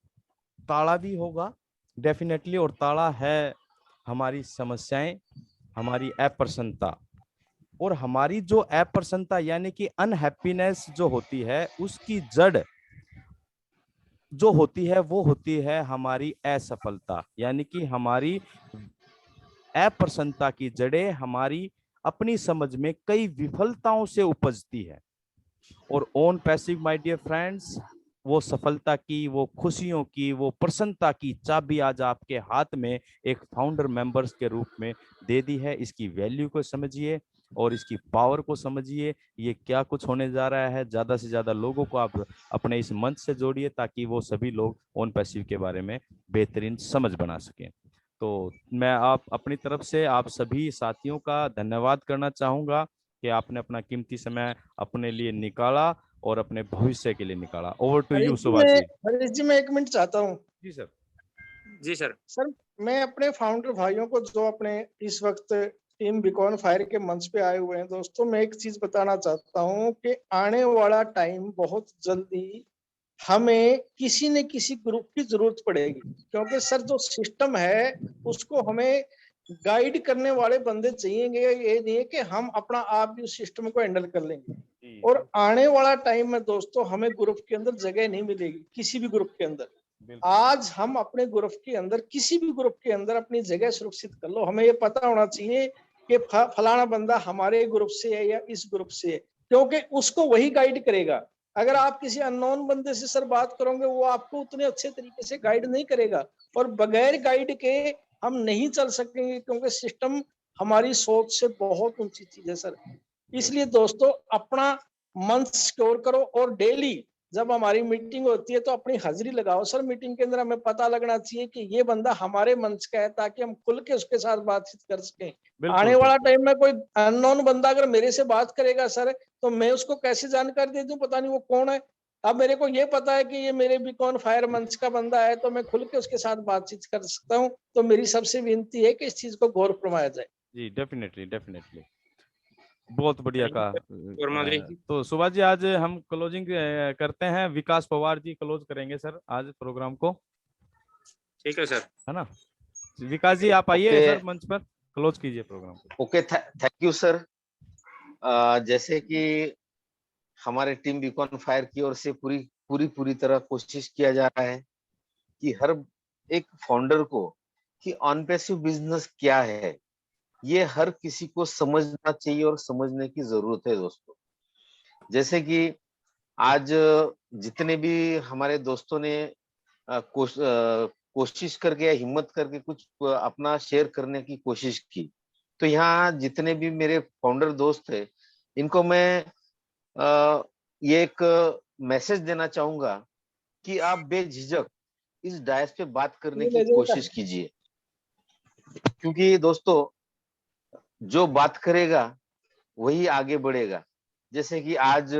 ताला भी होगा डेफिनेटली, और ताला है हमारी समस्याएं, हमारी अप्रसन्नता, और हमारी जो अप्रसन्नता यानी कि अनहैप्पीनेस जो होती है, उसकी जड़ जो होती है वो होती है हमारी असफलता। यानी कि हमारी अप्रसन्नता की जड़ें हमारी अपनी समझ में कई विफलताओं से उपजती है। और Onpassive my dear friends, वो सफलता की, वो खुशियों की, वो प्रसन्नता की चाबी आज आपके हाथ में एक फाउंडर मेंबर्स के रूप में दे दी है। इसकी वैल्यू को समझिए और इसकी पावर को समझिए, ये क्या कुछ होने जा रहा है। ज्यादा से ज्यादा लोगों को आप अपने इस मंच से जोड़िए ताकि वो सभी लोग ओन पैसिव के बारे में बेहतरीन समझ बना सकें। तो मैं आप अपनी तरफ से आप सभी साथियों का धन्यवाद करना चाहूंगा कि आपने अपना कीमती समय अपने लिए निकाला और अपने भविष्य के लिए निकाला। ओवर टू यू सुभाष जी। हरीश जी मैं 1 मिनट चाहता हूँ। जी सर। जी सर। सर मैं अपने फाउंडर भाइयों को जो अपने इस वक्त टीम बीकॉन फायर के मंच पे आए हुए हैं, दोस्तों मैं एक चीज बताना चाहता हूँ कि आने वाला टाइम बहुत जल्दी हमें किसी न किसी ग्रुप की जरूरत पड़ेगी, क्योंकि सर जो सिस्टम है उसको हमें गाइड करने वाले बंदे चाहिएंगे। ये नहीं है कि हम अपना आप भी उस सिस्टम को हैंडल कर लेंगे। और आने वाला टाइम में दोस्तों हमें ग्रुप के अंदर जगह नहीं मिलेगी, किसी भी ग्रुप के अंदर। आज हम अपने ग्रुप के अंदर, किसी भी ग्रुप के अंदर अपनी जगह सुरक्षित कर लो। हमें ये पता होना चाहिए कि फलाना बंदा हमारे ग्रुप से है या इस ग्रुप से है, क्योंकि उसको वही गाइड करेगा। अगर आप किसी अननोन बंदे से सर बात करोगे, वो आपको उतने अच्छे तरीके से गाइड नहीं करेगा, और बगैर गाइड के हम नहीं चल सकेंगे, क्योंकि सिस्टम हमारी सोच से बहुत ऊंची चीज है सर। इसलिए दोस्तों अपना मंच सिक्योर करो, और डेली जब हमारी मीटिंग होती है तो अपनी हाजिरी लगाओ सर। मीटिंग के अंदर हमें पता लगना चाहिए कि ये बंदा हमारे मंच का है, ताकि हम खुल के उसके साथ बातचीत कर सकें। आने वाला टाइम में कोई अननोन बंदा अगर मेरे से बात करेगा सर, तो मैं उसको कैसे जानकारी दे दूं, पता नहीं वो कौन है। अब मेरे को ये पता है कि ये मेरे बीकॉन फायर मंच का बंदा है, तो मैं खुल के उसके साथ बातचीत कर सकता हूँ। तो मेरी सबसे विनती है कि इस चीज को गौर फरमाया जाए। जी डेफिनेटली डेफिनेटली, बहुत बढ़िया कहा। वर्मा जी। तो सुभाष जी आज हम क्लोजिंग करते हैं। विकास पवार जी क्लोज करेंगे सर आज प्रोग्राम को, ठीक है सर। है ना। विकास जी आप आइए ओके सर मंच पर, क्लोज कीजिए प्रोग्राम को। Okay, thank you sir. जैसे कि हमारे टीम बीकॉन फायर की ओर से पूरी पूरी पूरी तरह कोशिश किया जा रहा है कि हर एक फाउंडर को कि ऑन पैसिव बिजनेस क्या है, ये हर किसी को समझना चाहिए और समझने की जरूरत है दोस्तों। जैसे कि आज जितने भी हमारे दोस्तों ने कोशिश करके या हिम्मत करके कुछ अपना शेयर करने की कोशिश की, तो यहाँ जितने भी मेरे फाउंडर दोस्त है, इनको मैं ये एक मैसेज देना चाहूंगा कि आप बेझिझक इस डायस पे बात करने की कोशिश कीजिए, क्योंकि दोस्तों जो बात करेगा वही आगे बढ़ेगा। जैसे कि आज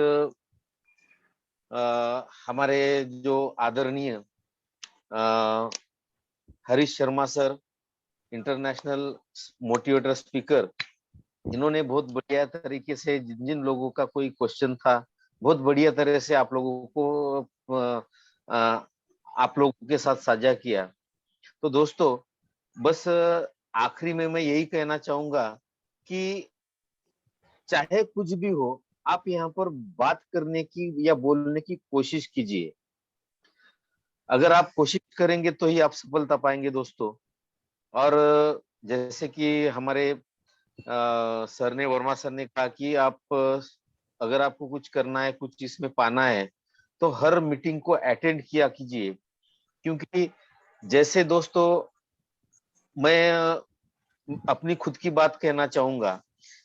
हमारे जो आदरणीय Harish Sharma sir, international motivator speaker, इन्होंने बहुत बढ़िया तरीके से जिन जिन लोगों का कोई क्वेश्चन था, बहुत बढ़िया तरह से आप लोगों को आप लोगों के साथ साझा किया। तो दोस्तों, बस आखिरी में मैं यही कहना चाहूंगा कि चाहे कुछ भी हो, आप यहाँ पर बात करने की या बोलने की कोशिश कीजिए। अगर आप कोशिश करेंगे तो ही आप सफलता पाएंगे दोस्तों। और जैसे कि हमारे सर ने, वर्मा सर ने कहा कि आप अगर आपको कुछ करना है, कुछ इसमें पाना है, तो हर मीटिंग को अटेंड किया कीजिए। क्योंकि जैसे दोस्तों, मैं अपनी खुद की बात कहना चाहूंगा,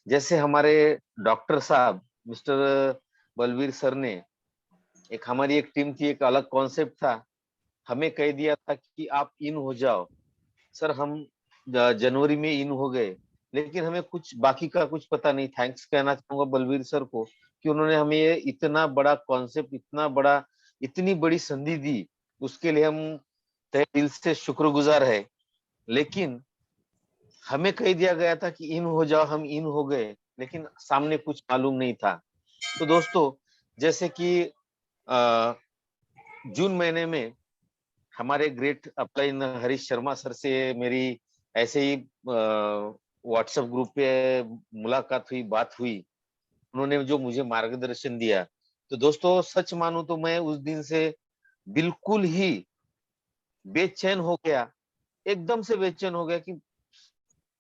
जैसे हमारे डॉक्टर साहब मिस्टर बलवीर सर ने, हमारी एक टीम थी, एक अलग कॉन्सेप्ट था, हमें कह दिया था कि आप इन हो जाओ। सर, हम जनवरी में इन हो गए, लेकिन हमें कुछ बाकी का कुछ पता नहीं। थैंक्स कहना चाहूंगा बलवीर सर को कि उन्होंने हमें ये इतना बड़ा कॉन्सेप्ट, इतनी बड़ी संधि दी, उसके लिए हम तहे दिल से शुक्रगुजार है। लेकिन हमें कह दिया गया था कि इन हो जाओ, हम इन हो गए, लेकिन सामने कुछ मालूम नहीं था। तो दोस्तों, जैसे कि जून महीने में हमारे great upline Harish Sharma sir से मेरी ऐसे ही व्हाट्सएप ग्रुप पे मुलाकात हुई, बात हुई। उन्होंने जो मुझे मार्गदर्शन दिया, तो दोस्तों सच मानूं तो मैं उस दिन से बिल्कुल ही बेचैन हो गया, एकदम से बेचैन हो गया कि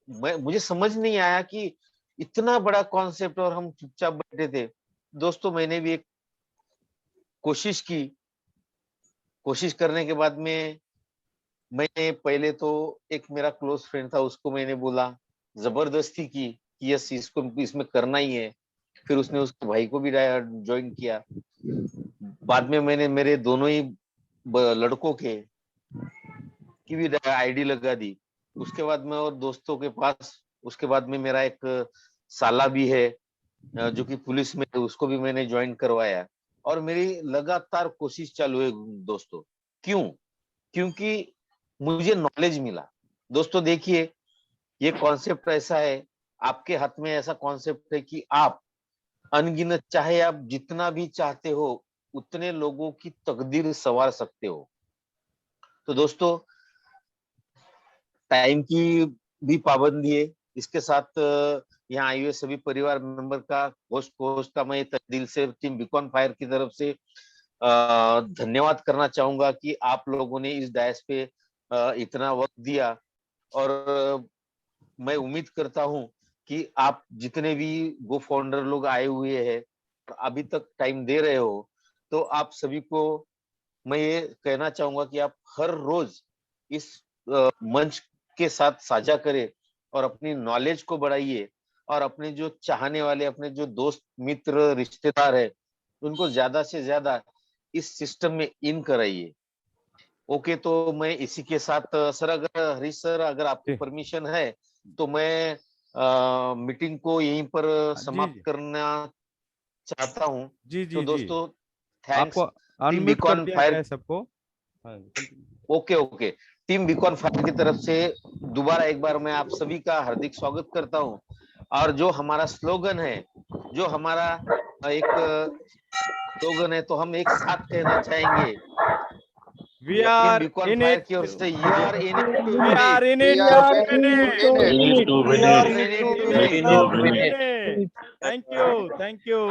मुझे समझ नहीं आया कि इतना बड़ा कॉन्सेप्ट और हम चुपचाप बैठे थे। दोस्तों, मैंने भी एक कोशिश की। कोशिश करने के बाद में मैंने पहले तो एक मेरा क्लोज फ्रेंड था, उसको मैंने बोला, जबरदस्ती की कि यस, इसको इसमें करना ही है। फिर उसने उसके भाई को भी ज्वाइन किया। बाद में मैंने मेरे दोनों ही लड़कों के की भी आईडी लगा दी। उसके बाद में और दोस्तों के पास, उसके बाद में मेरा एक साला भी है जो कि पुलिस में है, उसको भी मैंने ज्वाइन करवाया। और मेरी लगातार कोशिश चालू है दोस्तों। क्यों? क्योंकि मुझे नॉलेज मिला। दोस्तों देखिए, ये कॉन्सेप्ट ऐसा है, आपके हाथ में ऐसा कॉन्सेप्ट है कि आप अनगिनत, चाहे आप जितना भी चाहते हो उतने लोगों की तकदीर संवार सकते हो। तो दोस्तों, टाइम की भी पाबंदी है। इसके साथ यहाँ आए हुए सभी परिवार मेंबर का, होस्ट का मैं दिल से टीम बीकॉन फायर की तरफ से धन्यवाद करना चाहूंगा कि आप लोगों ने इस डायस पे इतना वक्त दिया। और मैं उम्मीद करता हूं कि आप जितने भी गो फाउंडर लोग आए हुए हैं, अभी तक टाइम दे रहे हो, तो आप सभी को मैं ये कहना चाहूंगा कि आप हर रोज इस मंच के साथ साझा करें और अपनी नॉलेज को बढ़ाइए, और अपने जो चाहने वाले, अपने जो दोस्त मित्र रिश्तेदार है, उनको ज्यादा से ज्यादा इस सिस्टम में इन कराइए। ओके, तो मैं इसी के साथ सर, अगर हरीश सर, अगर आपको परमिशन है तो मैं मीटिंग को यहीं पर समाप्त करना चाहता हूं। जी जी तो जी, दोस्तों, थैंक्स। आपको टीम अनम्यूट कर बीकॉन दिया फायर, गया है सबको। हाँ, ओके, टीम बीकॉन फायर की तरफ से दोबारा एक बार मैं आप सभी का हार्दिक स्वागत करता हूं। और जो हमारा स्लोगन है, जो हमारा एक स्लोगन है, तो हम एक साथ कहना चाहेंगे, We team are beacon in fire it. की ओर से, you are in it to We win are इट, in it to win it. You are in it to win it. Thank you. Thank you.